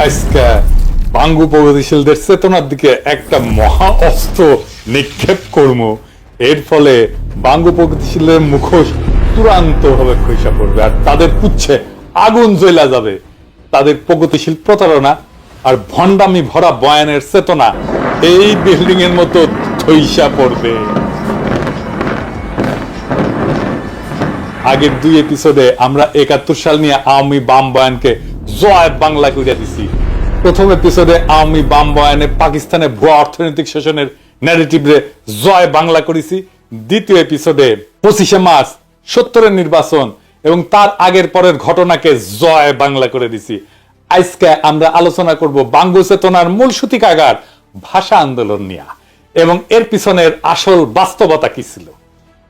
আজকে বাঙ্গু প্রগতিশীলদের চেতনার দিকে একটা মহা অস্ত্র নিক্ষেপ করব, এর ফলে বাঙ্গু প্রগতিশীলের মুখোশ চূড়ান্ত ভাবে খসে পড়বে আর তাদের পুচ্ছে আগুন জ্বলা যাবে। তাদের প্রগতিশীল প্রতারণা আর ভণ্ডামি ভরা বয়ানের চেতনা এই বিল্ডিং এর মতো ধইসা পড়বে। আগের 2 এপিসোডে আমরা 71 সাল নিয়ে আওয়ামী বাম বয়ানকে জয় বাংলা কইরা দিছি। প্রথম এপিসোডে আওয়ামী বাম বয়ানে পাকিস্তানের ভুয়া অর্থনৈতিক শোষণের ন্যারেটিভে জয় বাংলা করেছি। দ্বিতীয় এপিসোডে 25শে মার্চ 70-এর নির্বাচন এবং তার আগের পরের ঘটনাকে জয় বাংলা করে দিছি। আজকে আমরা আলোচনা করব বাঙ্গু চেতনার মূল সূতিকাগার ভাষা আন্দোলন নিয়ে এবং এর পিছনের আসল বাস্তবতা কি ছিল।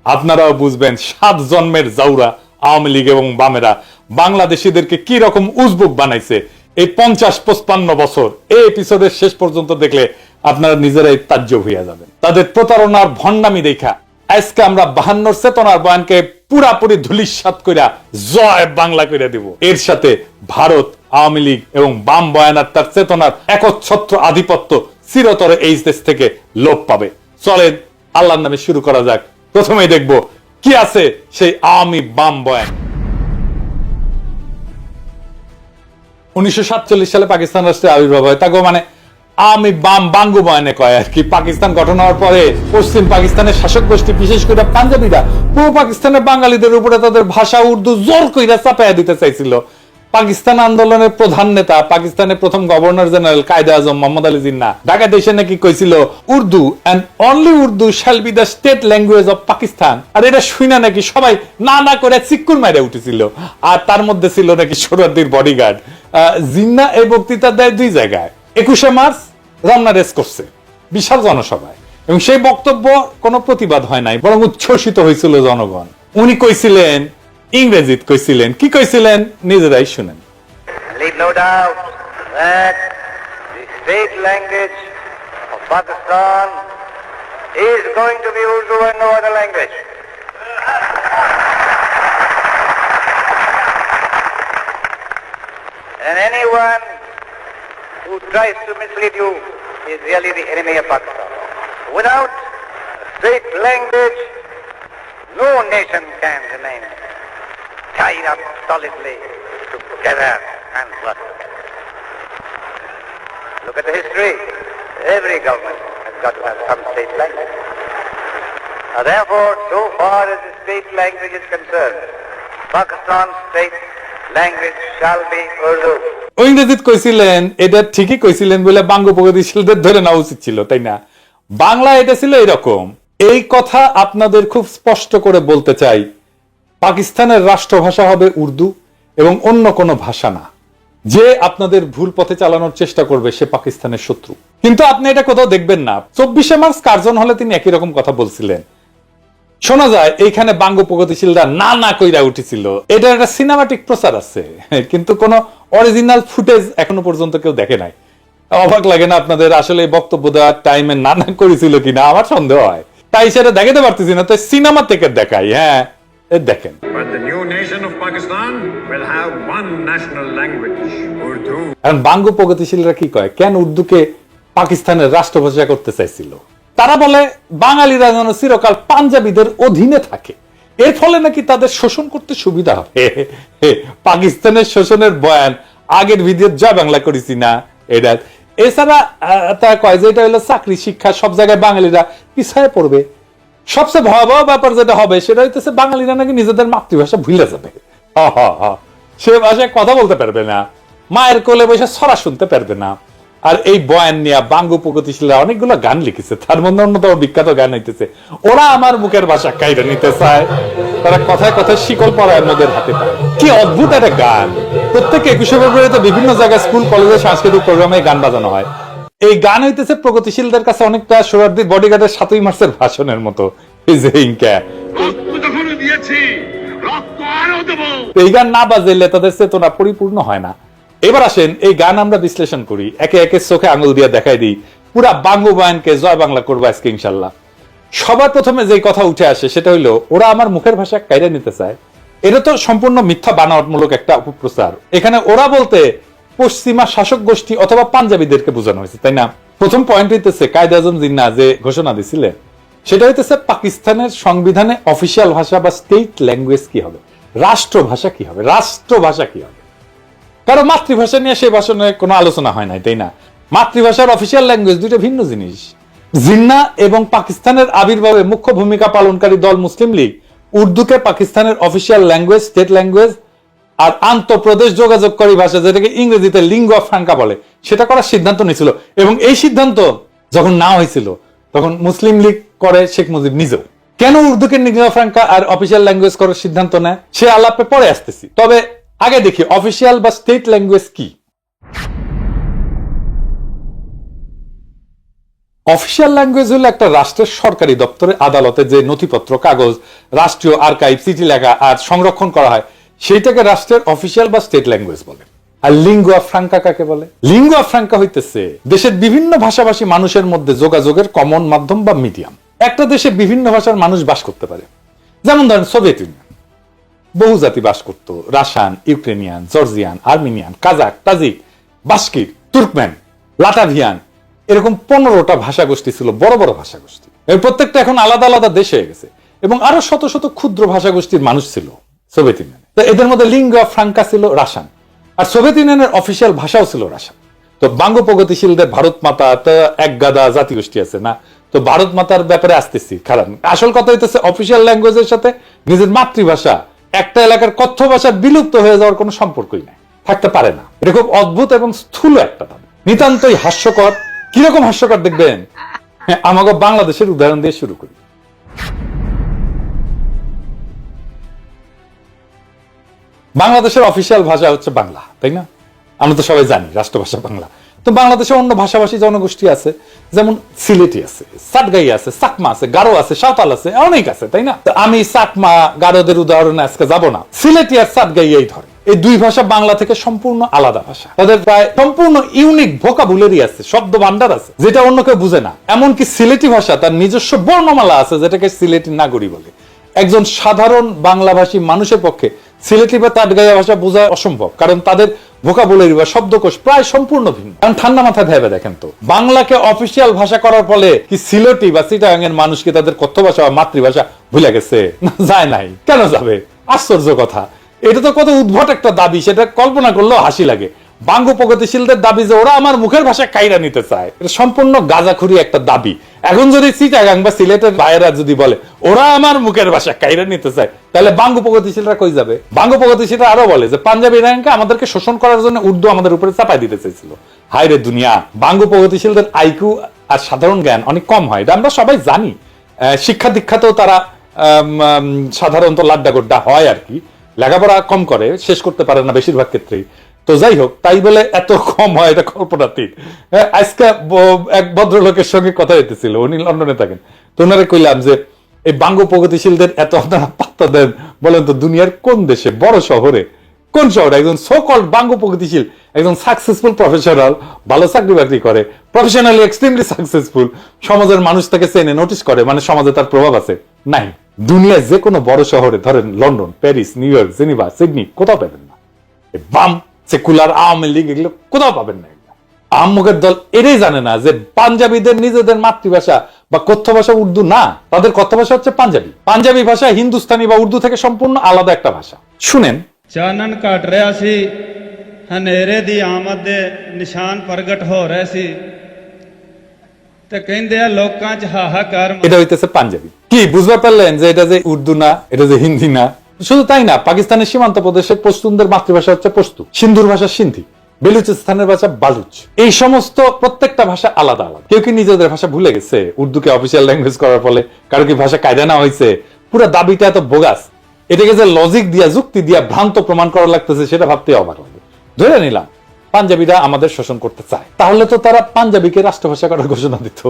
আপনারাও বুঝবেন 7 জন্মের জাউরা আওয়ামী লীগ এবং বামেরা বাংলাদেশিদেরকে কি রকম উজবুক বানাইছে এই 50-55 বছর। এই এপিসোডের শেষ পর্যন্ত দেখলে আপনারা নিজেরাই তাজ্জব হইয়া যাবেন। তাদের প্রতারণার ভণ্ডামি দেখা আজকে আমরা 52 চেতনার বয়ানকে পুরাপুরি ধূলিসাৎ কইরা জয় বাংলা কইরা দিব। এর সাথে ভারত, আওয়ামী লীগ এবং বাম বয়ান আর তার চেতনার একচ্ছত্র আধিপত্য চিরতরে এই দেশ থেকে লোপ পাবে। চলেন আল্লাহর নামে শুরু করা যাক। প্রথমেই দেখব কি আছে সেই আওয়ামী বাম বয়ান। 1947 সালে পাকিস্তান রাষ্ট্রের আবির্ভাব হয়। তাকে মানে আওয়ামী বাম বাঙ্গু বয়ানে কয় আর কি। পাকিস্তান গঠন হওয়ার পরে পশ্চিম পাকিস্তানের শাসক গোষ্ঠী বিশেষ করে পাঞ্জাবিরা পূর্ব পাকিস্তানের বাঙালিদের উপরে তাদের ভাষা উর্দু জোর কইরা চাপাইয়া দিতে চাইছিল। পাকিস্তান আন্দোলনের প্রধান নেতা পাকিস্তানের প্রথম গভর্নর জেনারেল কায়েদে আজম মোহাম্মদ আলী জিন্নাহ ঢাকাতে এসে নাকি কইছিল Urdu and only Urdu shall be the state language of Pakistan. আর এটা শুনে নাকি সবাই না না করে চিক্কুর মাইরে উঠেছিল। আর তার মধ্যে ছিল নাকি সোহরাওয়ার্দীর বডিগার্ড। জিন্নাহ এই বক্তৃতা দেয় 2 জায়গায়। 21শে মার্চ রমনা রেস করছে বিশাল জনসভায় এবং সেই বক্তব্য কোনো প্রতিবাদ হয় নাই, বরং উচ্ছ্বসিত হয়েছিল জনগণ। উনি কইছিলেন ইংরেজিত কইছিলেন, কি কইছিলেন নিজেরাই শুনেন। Leave no doubt that the state language of Pakistan is going to be Urdu and no other language. And anyone who tries to mislead you is really the enemy of Pakistan. Without a state language, no nation can remain tied up solidly together and prosper. Look at the history. Every government has got to have some state language. Therefore, so far as the state language is concerned, Pakistan's state language shall be Urdu. ইংরেজিত কইছিলেন, এটা ঠিকই কইছিলেন বলে বাঙ্গু প্রগতিশীলদের ধরে নেওয়া উচিত ছিল, তাই না? বাংলা এটা ছিল এরকম। এই কথা আপনাদের খুব স্পষ্ট করে বলতে চাই, পাকিস্তানের রাষ্ট্রভাষা হবে উর্দু এবং অন্য কোনো ভাষা না। যে আপনাদের ভুল পথে চালানোর চেষ্টা করবে সে পাকিস্তানের শত্রু। কিন্তু আপনি এটা কোথাও দেখবেন না। 24শে মার্চ কার্জন হলে তিনি একই রকম কথা বলছিলেন। শোনা যায় এইখানে বাঙ্গু প্রগতিশীলরা না না কইরা উঠেছিল। এটা একটা সিনেমাটিক প্রচার আছে, কিন্তু কোনো অরিজিনাল ফুটেজ এখনো পর্যন্ত কেউ দেখে নাই। অবাক লাগে না আপনাদের? আসলে বক্তব্য দেওয়ার টাইমে না না করেছিল কিনা আমার সন্দেহ হয়, তাই সেটা দেখাতে পারতেছি না, তাই সিনেমা থেকে দেখাই। হ্যাঁ দেখেন, বাঙ্গু প্রগতিশীলরা কি কয়, কেন উর্দুকে পাকিস্তানের রাষ্ট্রভাষা করতে চাইছিল? তারা বলে বাঙালিরা যেন চিরকাল পাঞ্জাবিদের অধীনে থাকে, এর ফলে নাকি তাদের শোষণ করতে সুবিধা হবে। পাকিস্তানের শোষণের বয়ান আগের ভিডিও জয় বাংলা করেছি না এটা। এছাড়া তারা কয় যে এটা হলো চাকরি শিক্ষা সব জায়গায় বাঙালিরা পিছায় পড়বে। সবচেয়ে ভয়াবহ ব্যাপার যেটা হবে সেটা হইতেছে বাঙালিরা নাকি নিজেদের মাতৃভাষা ভুলে যাবে। সে ভাষায় কথা বলতে পারবে না, মায়ের কোলে বসে ছড়া শুনতে পারবে না। আর এই বয়ান নিয়ে বাঙ্গু প্রগতিশীলরা অনেকগুলো গান লিখেছে, তার মধ্যে অন্যতম বিখ্যাত গান হইতেছে ওরা আমার মুখের ভাষা কাইরা নিতে চায়। তারা কথায় কথায় শিকল পরায় মোদের হাতে পায়। কি অদ্ভুত একটা গান। প্রত্যেক 21শে ফেব্রুয়ারিতে বিভিন্ন জায়গায় স্কুল কলেজে সাংস্কৃতিক প্রোগ্রামে গান বাজানো হয়। এই গান হইতেছে প্রগতিশীলদের কাছে অনেকটা সোহরাওয়ার্দীর বডিগার্ডের 7ই মার্চের ভাষণের মতো। এই গান না বাজাইলে তাদের চেতনা পরিপূর্ণ হয় না। এবার আসেন এই গান আমরা বিশ্লেষণ করি, একে একে চোখে আঙুল দিয়ে দেখাই দিই। পুরা বাঙ্গু বয়ানকে জয় বাংলা করবো আজকে ইনশাল্লাহ। সবার প্রথমে যে কথা উঠে আসে সেটা হইলো ওরা আমার মুখের ভাষা কাইরা নিতে চায়। এটা তো সম্পূর্ণ মিথ্যা বানাওয়াটমূলক একটা অপপ্রচার। এখানে ওরা বলতে পশ্চিমা শাসক গোষ্ঠী অথবা পাঞ্জাবিদেরকে বোঝানো হয়েছে, তাই না? প্রথম পয়েন্ট হইতেছে কায়েদ আজম জিন্নাহ যে ঘোষণা দিছিলেন সেটা হইতেছে পাকিস্তানের সংবিধানে অফিসিয়াল ভাষা বা স্টেট ল্যাঙ্গুয়েজ কি হবে, রাষ্ট্রভাষা কি হবে, রাষ্ট্রভাষা কি হবে। কারণ মাতৃভাষা নিয়ে সেই ভাষণে কোনো আলোচনা হয় নাই, তাই না? মাতৃভাষার অফিসিয়াল ল্যাঙ্গুয়েজ দুইটা ভিন্ন জিনিস। জিন্নাহ এবং পাকিস্তানের আবির্ভাবে মুখ্য ভূমিকা পালনকারী দল মুসলিম লীগ উর্দুকে পাকিস্তানের অফিসিয়াল ল্যাঙ্গুয়েজ, স্টেট ল্যাঙ্গুয়েজ আর আন্তঃপ্রদেশ যোগাযোগকারী ভাষা, যেটাকে ইংরেজিতে লিঙ্গুয়া ফ্রাঙ্কা বলে, সেটা করার সিদ্ধান্ত নিয়েছিল। এবং এই সিদ্ধান্ত যখন না হয়েছিল তখন মুসলিম লীগ করে শেখ মুজিব নিজেও। কেন উর্দুকে লিঙ্গুয়া ফ্রাঙ্কা আর অফিসিয়াল ল্যাঙ্গুয়েজ করার সিদ্ধান্ত নেয় সে আলাপে পরে আসতেছি, তবে আগে দেখি অফিসিয়াল বা স্টেট ল্যাঙ্গুয়েজ কি। অফিসিয়াল ল্যাঙ্গুয়েজ হলো একটা রাষ্ট্রের সরকারি দপ্তরে, আদালতে যে নথিপত্র, কাগজ, রাষ্ট্রীয় আর্কাইভ, চিঠি লেখা আর সংরক্ষণ করা হয় সেইটাকে রাষ্ট্রের অফিসিয়াল বা স্টেট ল্যাঙ্গুয়েজ বলে। আর লিঙ্গুয়া ফ্রাঙ্কা কাকে বলে? লিঙ্গুয়া ফ্রাঙ্কা হইতেছে দেশের বিভিন্ন ভাষাভাষী মানুষের মধ্যে যোগাযোগের কমন মাধ্যম বা মিডিয়াম। একটা দেশে বিভিন্ন ভাষার মানুষ বাস করতে পারে, যেমন ধরেন সোভিয়েত ইউনিয়ন, বহু জাতি বাস করত, Russian, Ukrainian, Georgian, Armenian, Kazakh, Tajik, Bashkir, Turkmen, Latvian, এরকম 15টা ভাষা গোষ্ঠী ছিল, বড় বড় ভাষা গোষ্ঠী। এর প্রত্যেকটা এখন আলাদা আলাদা দেশ হয়ে গেছে এবং আরো শত শত ক্ষুদ্র ভাষা গোষ্ঠীর মানুষ ছিল সোভিয়েত ইউনিয়নে। তো এদের মধ্যে লিঙ্গুয়া ফ্রাঙ্কা ছিল রাশিয়ান, আর সোভিয়েত ইউনিয়নের অফিসিয়াল ভাষাও ছিল রাশিয়ান। তো বাঙ্গ প্রগতিশীলদের ভারত মাতা তো এক গাদা জাতিগোষ্ঠী আছে না, তো ভারত মাতার ব্যাপারে আসতেছি। কারণ আসল কথা হইতেছে অফিসিয়াল ল্যাঙ্গুয়েজের সাথে নিজের মাতৃভাষা, একটা এলাকার কথ্য ভাষা বিলুপ্ত হয়ে যাওয়ার কোনো সম্পর্কই নাই, থাকতে পারে না। এটা খুব অদ্ভুত এবং স্থূল একটা দাবি, নিতান্তই হাস্যকর। কিরকম হাস্যকর দেখবেন, আমাকে বাংলাদেশের উদাহরণ দিয়ে শুরু করি। বাংলাদেশের অফিসিয়াল ভাষা হচ্ছে বাংলা, তাই না? আমরা তো সবাই জানি রাষ্ট্রভাষা বাংলা। তো বাংলাদেশে অন্য ভাষাভাষী জনগোষ্ঠী আছে, যেমন সিলেটি আছে, সাতগাই আছে, চাকমা আছে, গারো আছে, সাঁওতাল আছে, অনেক আছে, তাই না? আমি চাকমা গারোদের উদাহরণে আজকে যাব না, সিলেটি আর সাতগাই এই ধরে। এই দুই ভাষা বাংলা থেকে সম্পূর্ণ আলাদা ভাষা, তাদের প্রায় সম্পূর্ণ ইউনিক ভোকাবুলারি আছে, শব্দ ভান্ডার আছে, যেটা অন্য কেউ বুঝে না। এমনকি সিলেটি ভাষা তার নিজস্ব বর্ণমালা আছে, যেটাকে সিলেটি নাগরী বলে। একজন সাধারণ বাংলাভাষী মানুষের পক্ষে সিলেটি বা তাটগাইয়া ভাষা বোঝা অসম্ভব, কারণ তাদের ভোকাবুলারি বা শব্দকোষ প্রায় সম্পূর্ণ ভিন্ন। কারণ ঠান্ডা মাথায় ভেবে দেখেন তো, বাংলাকে অফিসিয়াল ভাষা করার ফলে কি সিলেটি বা চিটাগাং এর মানুষকে তাদের কথ্য ভাষা বা মাতৃভাষা ভুলে গেছে? না, যায় নাই। কেন যাবে? আশ্চর্য কথা। এটা তো কত উদ্ভট একটা দাবি, সেটা কল্পনা করলেও হাসি লাগে। বাঙ্গ প্রগতিশীলদের দাবি যে ওরা আমার মুখের ভাষা কাইরা নিতে চায়, এটা সম্পূর্ণ গাঁজাখুরি একটা দাবি। এখন যদি চিটাগাং বা সিলেটের বাইরা যদি বলে ওরা আমার মুখের ভাষা কাইরা নিতে চায়, তাহলে বাঙ্গ প্রগতিশীলরা কই যাবে? বাঙ্গ প্রগতিশীলরা আরো বলে যে পাঞ্জাবি ইরানকে আমাদেরকে শোষণ করার জন্য উর্দু আমাদের উপরে চাপাই দিতে চাইছিল। হায় রে দুনিয়া! বাঙ্গ প্রগতিশীলদের আইকিউ আর সাধারণ জ্ঞান অনেক কম হয়, এটা আমরা সবাই জানি। শিক্ষা দীক্ষাতেও তারা সাধারণত লাড্ডা গোড্ডা হয় আর কি, লেখাপড়া কম করে, শেষ করতে পারে না বেশিরভাগ ক্ষেত্রেই। তো যাই হোক, তাই বলে এত কম হয় এটা কল্পনাতীত। আজকে এক ভদ্রলোকের সঙ্গে কথা হইতেছিল, উনি লন্ডনে থাকেন। তো ওনারে কইলাম যে এই বাঙ্গ প্রগতিশীলদের এত আপনারা পাত্তা দেন, বলেন তো দুনিয়ার কোন দেশে, বড় শহরে, কোন শহরে একজন সো কল্ড বাঙ্গ প্রগতিশীল, একজন সাকসেসফুল প্রফেশনাল, ভালো চাকরি বাকরি করে, প্রফেশনালি এক্সট্রিমলি সাকসেসফুল, সমাজের মানুষ তাকে চেনে, নোটিস করে, মানে সমাজে তার প্রভাব আছে? নাই। দুনিয়ার যে কোনো বড় শহরে, ধরেন London, Paris, new York, Geneva, Sydney, কোথাও পাবেন না। বাম সেকুলার আওয়ামী লীগ এগুলো কোথাও পাবেন না। আহম্মকের দল এটাই জানে না যে পাঞ্জাবিদের নিজেদের মাতৃভাষা বা কথ্য ভাষা উর্দু না, তাদের কথ্য ভাষা হচ্ছে পাঞ্জাবি। পাঞ্জাবি ভাষা হিন্দুস্তানি বা উর্দু থেকে সম্পূর্ণ আলাদা একটা ভাষা। শুনেন, ਚਾਨਣ ਘਟ ਰਿਹਾ ਸੀ, ਹਨੇਰੇ ਦੀ ਆਮਦ ਦੇ ਨਿਸ਼ਾਨ ਪ੍ਰਗਟ ਹੋ ਰਹੇ ਸੀ ਤੇ ਕਹਿੰਦੇ ਆ ਲੋਕਾਂ 'ਚ ਹਾਹਾਕਾਰ। এটা হইতেছে পাঞ্জাবি। কি বুঝতে পারলেন যে এটা যে উর্দু না, এটা যে হিন্দি না? শুধু তাই না, পাকিস্তানের সীমান্ত প্রদেশের পশতুনদের মাতৃভাষা হচ্ছে পশতু, সিন্ধুর ভাষা সিন্ধি, বেলুচিস্তানের ভাষা বালুচ। এই সমস্ত প্রত্যেকটা ভাষা আলাদা আলাদা। কেউ কি নিজেদের ভাষা ভুলে গেছে উর্দুকে অফিসিয়াল ল্যাঙ্গুয়েজ করার ফলে? কারো কি ভাষা কায়দা না হয়েছে? পুরো দাবিটা এত বোগাস, এটাকে যে লজিক দিয়া, যুক্তি দিয়া ভ্রান্ত প্রমাণ করা লাগতেছে, সেটা ভাবতে অবাক লাগে। ধরে নিলাম পাঞ্জাবিরা আমাদের শোষণ করতে চায়, তাহলে তো তারা পাঞ্জাবিকে রাষ্ট্রভাষা করার ঘোষণা দিত,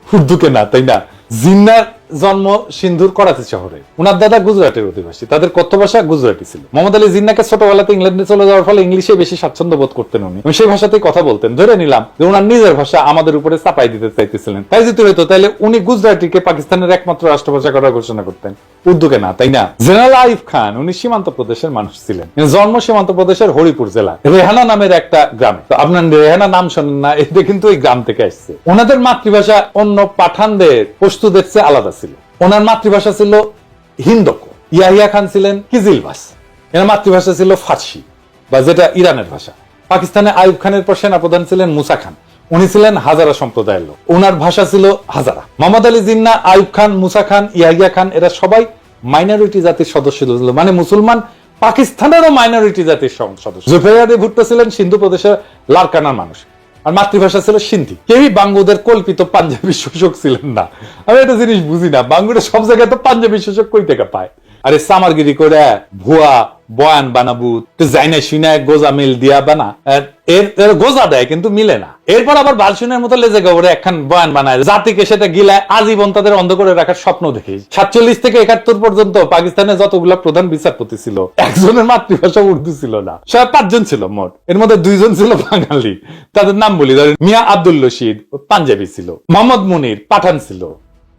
উর্দুকে না, তাই না? জিন্নার জন্ম সিন্ধুর করাচি শহরে। উনার দাদা গুজরাটের অধিবাসী, তাদের কথ্য ভাষা গুজরাটি ছিল। মোহাম্মদ আলী জিন্নাকে ছোটবেলাতে ইংল্যান্ডে চলে যাওয়ার ফলে ইংলিশে বেশি স্বাচ্ছন্দ্য বোধ করতেন উনি, সেই ভাষাতেই কথা বলতেন। ধরে নিলাম যে উনার নিজের ভাষা আমাদের উপরে চাপাই দিতে চাইতেছিলেন। তাই যদি হইতো তাহলে উনি গুজরাটিকে পাকিস্তানের একমাত্র রাষ্ট্রভাষা করার ঘোষণা করতেন, উর্দুকে না, তাই না? জেনারেল আইয়ুব খান উনি সীমান্ত প্রদেশের মানুষ ছিলেন, জন্ম সীমান্ত প্রদেশের হরিপুর জেলা রেহানা নামের একটা গ্রামে। তো আপনার রেহানা নাম শোনেন না, এটা কিন্তু ওই গ্রাম থেকে আসছে। ওনাদের মাতৃভাষা অন্য পাঠানদের পশতুদের চেয়ে আলাদা ছিল। ওনার মাতৃভাষা ছিল হিন্দকো। ইয়াহিয়া খান ছিলেন কিজিলবাস, এর মাতৃভাষা ছিল ফার্সি বা যেটা ইরানের ভাষা। পাকিস্তানে আইয়ুব খানের পর সেনাপ্রধান ছিলেন মুসা খান, উনি ছিলেন হাজারা সম্প্রদায়ের লোক, ওনার ভাষা ছিল হাজারা। মোহাম্মদ আলী জিন্নাহ, আইয়ুব খান, মুসা খান, ইয়াহিয়া খান এরা সবাই মাইনরিটি জাতির সদস্য ছিল, মানে মুসলমান পাকিস্তানেরও মাইনরিটি জাতির সদস্য। জুলফিকার আলী ভুট্টো ছিলেন সিন্ধু প্রদেশের লারকানার মানুষ, আর মাতৃভাষা ছিল সিন্ধি। কেউই বাঙ্গুদের কল্পিত পাঞ্জাবি শোষক ছিলেন না। আমি একটা জিনিস বুঝি না, বাঙ্গুরা সব জায়গায় তো পাঞ্জাবি শোষক কই থেকে পায়? আরে সামারগিরি করে ভুয়া বয়ান বানাবু, জাইনা শুনা গোজা মিল দিয়া বানা, এর গোজা দেয় কিন্তু মিলে না। এরপর আবার বালসুনের মতো লেজে গবরে একখান বয়ান বানায়, জাতিকে সেটা গিলায় আজীবন তাদের অন্ধ করে রাখার স্বপ্ন দেখি। 47 থেকে 71 পর্যন্ত পাকিস্তানে যতগুলা প্রধান বিচারপতি ছিল, একজনের মাতৃভাষা উর্দু ছিল না। সব 5 জন ছিল মোট, এর মধ্যে 2 জন ছিল বাঙালি। তাদের নাম বলি, ধরেন মিয়া আব্দুল রশিদ পাঞ্জাবি ছিল, মোহাম্মদ মুনির পাঠান ছিল,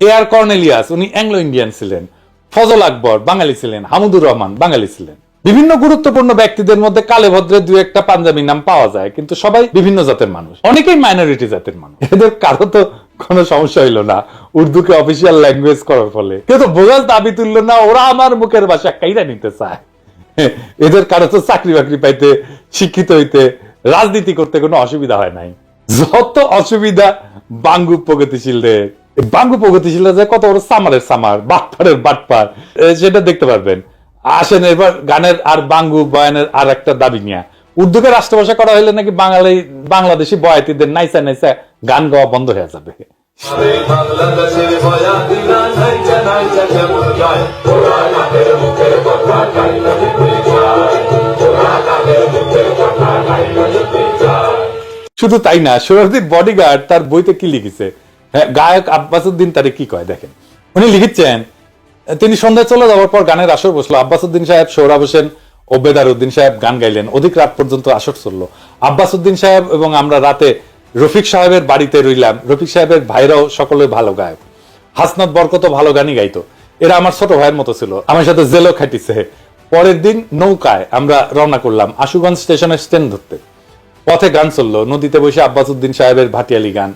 এআর কর্নেলিয়াস উনি অ্যাংলো ইন্ডিয়ান ছিলেন, ফজল আকবর বাঙালি ছিলেন, হামুদুর রহমান বাঙালি ছিলেন। বিভিন্ন গুরুত্বপূর্ণ ব্যক্তিদের মধ্যে কালে ভদ্রে 2-1টা পাঞ্জাবি নাম পাওয়া যায়, কিন্তু সবাই বিভিন্ন জাতের মানুষ, অনেকেই মাইনরিটি জাতের মানুষ। এদের কারো তো কোনো সমস্যা হইল না উর্দুকে অফিসিয়াল ল্যাঙ্গুয়েজ করার ফলে, কেউ তো বোঝার দাবি তুললো না, ওরা আমার মুখের ভাষা কাইরা নিতে চায়। এদের কারো তো চাকরি বাকরি পাইতে, শিক্ষিত হইতে, রাজনীতি করতে কোনো অসুবিধা হয় নাই। যত অসুবিধা বাঙ্গু প্রগতিশীলদের। বাঙ্গু প্রগতিশীলরা যে কত বড় সামারের সামার, বাটপারের বাটপার, সেটা দেখতে পারবেন। আসেন এবার গানের আর বাঙ্গু বয়ানের আর একটা দাবি নিয়ে। উর্দুকে রাষ্ট্রভাষা করা হইলে নাকি বাংলাদেশি বয়াতিদের নাইসা নাইসা গান গাওয়া বন্ধ হয়ে যাবে। শুধু তাই না, সোহরাওয়ার্দীর বডিগার্ড তার বইতে কি লিখেছে, হ্যাঁ, গায়ক আব্বাসউদ্দিন তারে কি কয় দেখেন। উনি লিখেছেন, তিনি সন্ধ্যায় চলে যাওয়ার পর গানের আসর বসলো। আব্বাসউদ্দিন সাহেব, সোহরাব হোসেন ও বেদারউদ্দিন সাহেব গান গাইলেন। অধিক রাত পর্যন্ত আসর চললো। আব্বাসউদ্দিন সাহেব এবং আমরা রাতে রফিক সাহেবের বাড়িতে রইলাম। রফিক সাহেবের ভাইরাও সকলে ভালো গায়ক, হাসনাত বরকত ভালো গানই গাইতো। এরা আমার ছোট ভাইয়ের মতো ছিল, আমার সাথে জেলও খাটিছে। পরের দিন নৌকায় আমরা রওনা করলাম আশুগঞ্জ স্টেশনের স্ট্যান্ড ধরতে। পথে গান চললো, নদীতে বসে আব্বাসউদ্দিন সাহেবের ভাটিয়ালি গান।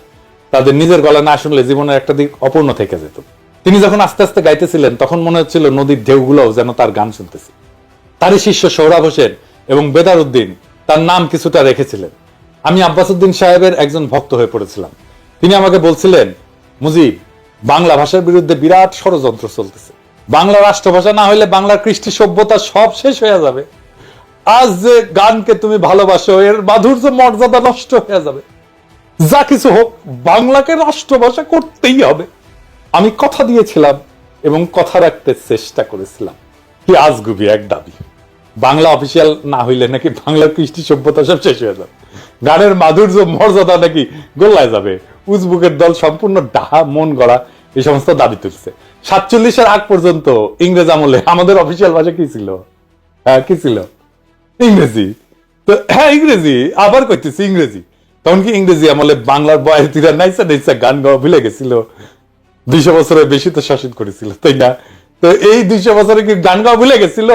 তাদের নিজের গলা না শুনলে জীবনের একটা দিক অপূর্ণ থেকে যেত। তিনি যখন আস্তে আস্তে গাইতেছিলেন তখন মনে হচ্ছিল নদীর ঢেউগুলোও যেন তার গান শুনতেছে। তারই শিষ্য সোহরাব হোসেন এবং বেদারউদ্দিন তার নাম কিছুটা রেখেছিলেন। আমি আব্বাসউদ্দিন সাহেবের একজন ভক্ত হয়ে পড়েছিলাম। তিনি আমাকে বলছিলেন, মুজিব, বাংলা ভাষার বিরুদ্ধে বিরাট ষড়যন্ত্র চলতেছে। বাংলা রাষ্ট্রভাষা না হইলে বাংলার কৃষ্টি সভ্যতা সব শেষ হয়ে যাবে। আজ যে গানকে তুমি ভালোবাসো, এর মাধুর্য মর্যাদা নষ্ট হয়ে যাবে। যা কিছু হোক, বাংলাকে রাষ্ট্রভাষা করতেই হবে। আমি কথা দিয়েছিলাম এবং কথা রাখতে চেষ্টা করেছিলাম। কি আজগুবি এক দাবি। বাংলা অফিসিয়াল না হইলে নাকি বাংলার কৃষ্টি সভ্যতা সব শেষ হয়ে যাবে, গানের মাধুর্য মর্যাদা নাকি গোল্লায় যাবে। উজবুকের দল সম্পূর্ণ ডাহা মন গড়া এই সমস্ত দাবি তুলছে। 47-এর আগ পর্যন্ত ইংরেজ আমলে আমাদের অফিসিয়াল ভাষা কি ছিল? হ্যাঁ, কি ছিল? ইংরেজি। তো হ্যাঁ, ইংরেজি, আবার কইতেছি ইংরেজি। তখন কি ইংরেজি আমলে বাংলার বয়াতিরা নাইসা নাইসা গান গাওয়া ভুলে গেছিল? 200 বছরের বেশি তো শাসন করেছিল, তাই না? তো এই 200 বছরে কি গান গাওয়া ভুলে গেছিল?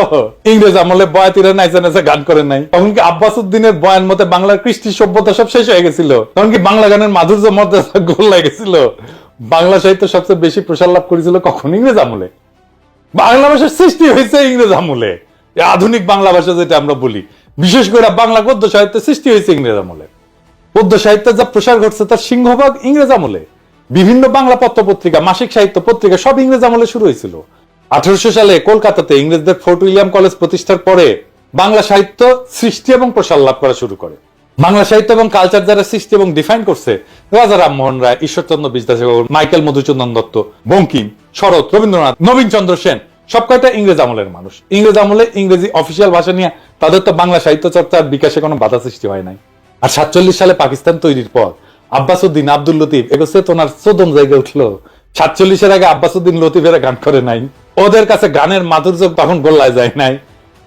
ইংরেজ আমলে বয়াতিরা নাইসা নাইসা গান করে নাই? তখন কি আব্বাসউদ্দিনের বয়ান মতে বাংলার কৃষ্টি সভ্যতা সব শেষ হয়ে গেছিল? তখন কি বাংলা গানের মাধুর্য মর্যাদা গোল্লায় গেছিল? বাংলা সাহিত্য সবচেয়ে বেশি প্রসার লাভ করেছিল কখন? ইংরেজ আমলে। বাংলা ভাষার সৃষ্টি হয়েছে ইংরেজ আমলে। আধুনিক বাংলা ভাষা যেটা আমরা বলি, বিশেষ করে বাংলা গদ্য সাহিত্যের সৃষ্টি হয়েছে ইংরেজ আমলে। পদ্য সাহিত্যের যা প্রসার ঘটছে তার সিংহভাগ ইংরেজ আমলে। বিভিন্ন বাংলা পত্র পত্রিকা, মাসিক সাহিত্য পত্রিকা সব ইংরেজ আমলে শুরু হয়েছিল। 1800 সালে কলকাতাতে ইংরেজদের ফোর্ট উইলিয়াম কলেজ প্রতিষ্ঠার পরে বাংলা সাহিত্য সৃষ্টি এবং প্রসার লাভ করা শুরু করে। বাংলা সাহিত্য এবং কালচার যারা সৃষ্টি এবং ডিফাইন করছে, রাজা রামমোহন রায়, ঈশ্বরচন্দ্র বিদ্যাসাগর, মাইকেল মধুসূদন দত্ত, বঙ্কিম, শরৎ, রবীন্দ্রনাথ, নবীন চন্দ্র সেন, সব কয়টা ইংরেজ আমলের মানুষ। ইংরেজ আমলে ইংরেজি অফিসিয়াল ভাষা নিয়ে তাদের তো বাংলা সাহিত্য চর্চার বিকাশে কোনো বাধা সৃষ্টি হয় নাই। আর 47 সালে পাকিস্তান তৈরির পর আব্বাসউদ্দিন, আব্দুল লতিফ এগো চেতনার চোদন জায়গায় উঠলো। 47-এর আগে আব্বাসউদ্দিন লতিফেরা গান করে নাই, ওদের কাছে গানের মাধুর্য তখন গোল্লায় যায় নাই।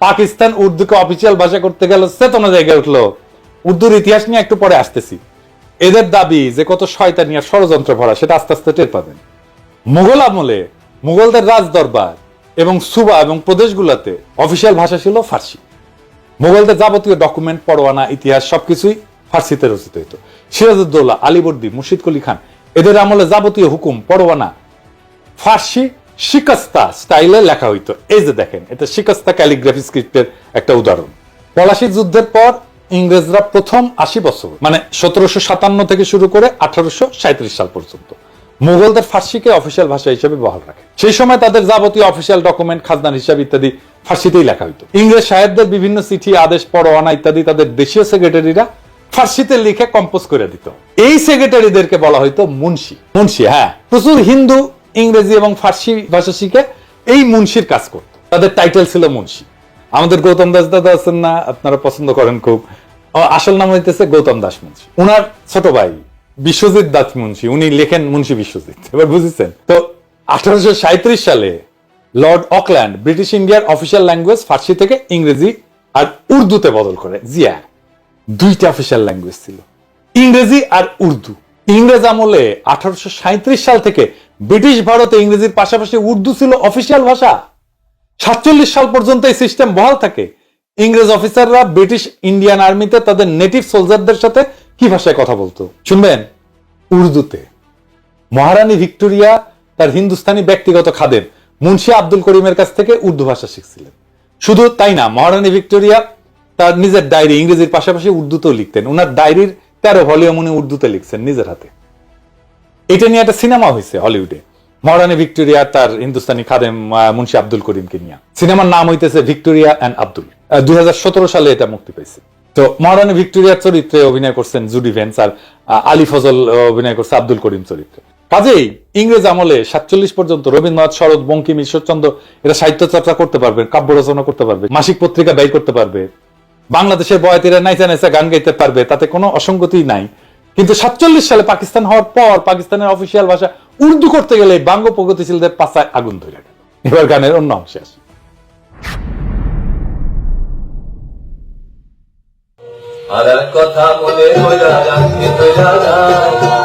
পাকিস্তান উর্দুকে অফিসিয়াল ভাষা করতে গেল চেতনা জায়গায় উঠলো। উর্দুর ইতিহাস নিয়ে একটু পরে আসতেছি। এদের দাবি যে কত শয়তানি আর ষড়যন্ত্র ভরা সেটা আস্তে আস্তে টের পাবেন। মুঘল আমলে মুঘলদের রাজ দরবার এবং সুবা এবং প্রদেশগুলোতে অফিসিয়াল ভাষা ছিল ফার্সি। মুঘলদের যাবতীয় ডকুমেন্ট, পরোয়ানা, ইতিহাস সবকিছুই ফার্সিতে রচিত হইতো। সিরাজউদ্দৌলা, আলীবর্দী, মুর্শিদ কুলি খান এদের আমলে যাবতীয় হুকুম, পরোয়ানা ফার্সি শিকাস্তা স্টাইলে লেখা হইতো। এই যে দেখেন, এটা শিকাস্তা ক্যালিগ্রাফি স্ক্রিপ্টের একটা উদাহরণ। পলাশী যুদ্ধের পর ইংরেজরা প্রথম 80 বছর মানে 1757 থেকে শুরু করে 1837 সাল পর্যন্ত মুঘলদের ফার্সিকে অফিসিয়াল ভাষা হিসেবে বহাল রাখে। সেই সময় তাদের যাবতীয় অফিসিয়াল ডকুমেন্ট, খাজনার হিসাব ইত্যাদি ফার্সিতেই লেখা হইতো। ইংরেজ সাহেবদের বিভিন্ন চিঠি, আদেশ, পরোয়ানা ইত্যাদি তাদের দেশীয় সেক্রেটারিরা ফার্সিতে লিখে কম্পোজ করে দিত। এই সেক্রেটারিদেরকে বলা হইতো মুন্সি। মুন্সি, হ্যাঁ, প্রচুর হিন্দু ইংরেজি এবং ফার্সি ভাষা শিখে এই মুন্সির কাজ করত। তাদের টাইটেল ছিল মুন্সি। আমাদের গৌতম দাস দাদা আছেন না, আপনারা পছন্দ করেন খুব, আসল নাম হইতেছে গৌতম দাস মুন্সি। উনার ছোট ভাই বিশ্বজিৎ দাস মুন্সি, উনি লেখেন মুন্সি বিশ্বজিৎ। এবার বুঝেছেন তো? 1837 সালে লর্ড অকল্যান্ড ব্রিটিশ ইন্ডিয়ার অফিসিয়াল ল্যাঙ্গুয়েজ ফার্সি থেকে ইংরেজি আর উর্দুতে বদল করে। জিয়া, দুইটা অফিসিয়াল ল্যাঙ্গুয়েজ ছিল, ইংরেজি আর উর্দু। ইংরেজ আমলে 1837 সাল থেকে ব্রিটিশ ভারতে ইংরেজির পাশাপাশি উর্দু ছিল অফিসিয়াল ভাষা। 47 সাল পর্যন্ত এই সিস্টেম বহাল থাকে। ইংরেজ অফিসাররা ব্রিটিশ ইন্ডিয়ান আর্মিতে তাদের নেটিভ সোলজারদের সাথে কি ভাষায় কথা বলতো শুনবেন? উর্দুতে। মহারানী ভিক্টোরিয়া তার হিন্দুস্তানি ব্যক্তিগত খাদেম মুন্সি আব্দুল করিমের কাছ থেকে উর্দু ভাষা শিখছিলেন। শুধু তাই না, মহারানী ভিক্টোরিয়া তার নিজের ডায়েরি ইংরেজির পাশাপাশি উর্দুতেও লিখতেন। ওনার ডায়েরির 13 ভলিউম উনি উর্দুতে লিখছেন নিজের হাতে। এটা নিয়ে একটা সিনেমা হয়েছে হলিউডে, মহারানী ভিক্টোরিয়া তার হিন্দুস্তানি খাদেম মুন্সি আব্দুল করিমকে নিয়ে। সিনেমার নাম হইতেছে ভিক্টোরিয়া অ্যান্ড আব্দুল। 2017 সালে এটা মুক্তি পেয়েছে। তো মহারানী ভিক্টোরিয়ার চরিত্রে অভিনয় করছেন জুডি ভেন্স, আর আলী ফজল অভিনয় করছে আব্দুল করিম চরিত্রে। কাজেই ইংরেজ আমলে 47 পর্যন্ত রবীন্দ্রনাথ, শরৎ, বঙ্কিম, ঈশ্বরচন্দ্র এরা সাহিত্য চর্চা করতে পারবে, কাব্য রচনা করতে পারবে, মাসিক পত্রিকা ব্যয় করতে পারবে, বাংলাদেশের বয়াতিরা নাইচা নাইচা গান গাইতে পারবে, তাতে কোনো অসঙ্গতি নাই। কিন্তু 47 সালে পাকিস্তান হওয়ার পর পাকিস্তানের অফিসিয়াল ভাষা উর্দু করতে গেলে বাঙ্গ প্রগতিশীলদের পাছায় আগুন ধরে গেল। এবার গানের অন্য অংশে আসি। আর এক কথা মনে কইরা রাখি কইরা যায়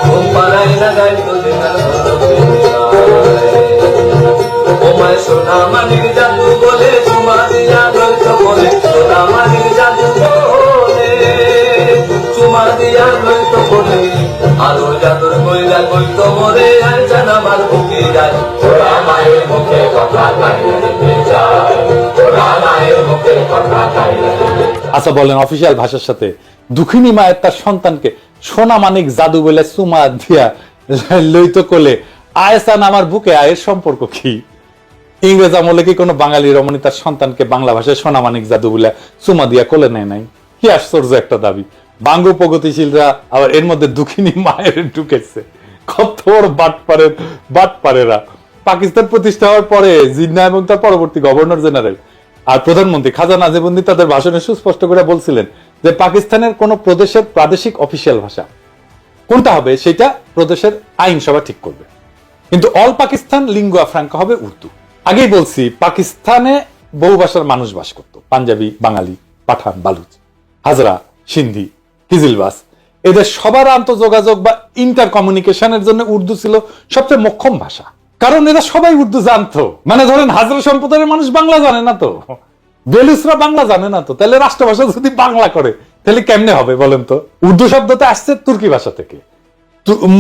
ঘুম পাড়াই লাগাই তো দেখার ওমায় সোনা মানিক জাদু বলে চুমা দিয়া লইত বলে সোনা মানিক জাদু বলে চুমা দিয়া লইত বলে আরো জাদুর কইরা কইত মরে আর জানা মার বুকে যায় ওরা মায়ের মুখে কথা কাইতে যায় ওরা মায়ের মুখে কথা কাইতে। আচ্ছা বলেন, অফিসিয়াল ভাষার সাথে দুঃখিনী মায়ের তার সন্তানকে সোনা মানিক জাদু বলে চুমা দিয়া লইত কোলে আয়সান আমার বুকে, আয়ের সম্পর্ক কি? ইংরেজ আমলে কি কোনো বাঙালি রমণী তার সন্তানকে বাংলা ভাষায় সোনা মানিক জাদু বলে চুমা দিয়া কোলে নেয় নাই? কি আশ্চর্য একটা দাবি। বাঙ্গ প্রগতিশীলরা আবার এর মধ্যে দুঃখিনী মায়ের ঢুকেছে। কত বড় বাটপারেরা। পাকিস্তান প্রতিষ্ঠা হওয়ার পরে জিন্নাহ এবং তার পরবর্তী গভর্নর জেনারেল আর প্রধানমন্ত্রী খাজা নাজিবুদ্দিন তাদের ভাষণে সুস্পষ্ট করে বলছিলেন যে পাকিস্তানের কোন প্রদেশের প্রাদেশিক অফিসিয়াল ভাষা কোনটা হবে সেটা প্রদেশের আইনসভা ঠিক করবে, কিন্তু অল পাকিস্তান লিঙ্গুয়া ফ্রাঙ্কা হবে উর্দু। আগেই বলছি, পাকিস্তানে বহু ভাষার মানুষ বাস করত, পাঞ্জাবি, বাঙালি, পাঠান, বালুচ, হাজরা, সিন্ধি, কিজিলবাস। এদের সবার আন্তঃযোগাযোগ বা ইন্টার কমিউনিকেশনের জন্য উর্দু ছিল সবচেয়ে মোক্ষম ভাষা, কারণ এরা সবাই উর্দু জানতো। মানে ধরেন হাজরা সম্প্রদায়ের মানুষ বাংলা জানে না তো, বেলুচরা বাংলা জানে না তো, তাহলে রাষ্ট্রভাষা যদি বাংলা করে তাহলে কেমনে হবে বলেন তো? উর্দু শব্দটা আসছে তুর্কি ভাষা থেকে।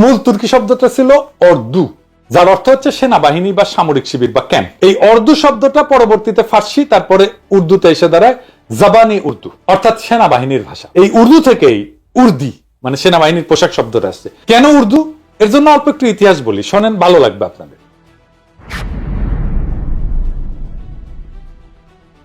মূল তুর্কি শব্দটা ছিল অর্দু, যার অর্থ হচ্ছে সেনাবাহিনী বা সামরিক শিবির বা ক্যাম্প। এই অর্দু শব্দটা পরবর্তীতে ফার্সি, তারপরে উর্দুতে এসে দাঁড়ায় জাবানি উর্দু, অর্থাৎ সেনাবাহিনীর ভাষা। এই উর্দু থেকেই উর্দি মানে সেনাবাহিনীর পোশাক শব্দটা আসছে। কেন উর্দু? এর জন্য অল্প একটু ইতিহাস বলি, শোনেন, ভালো লাগবে আপনাদের।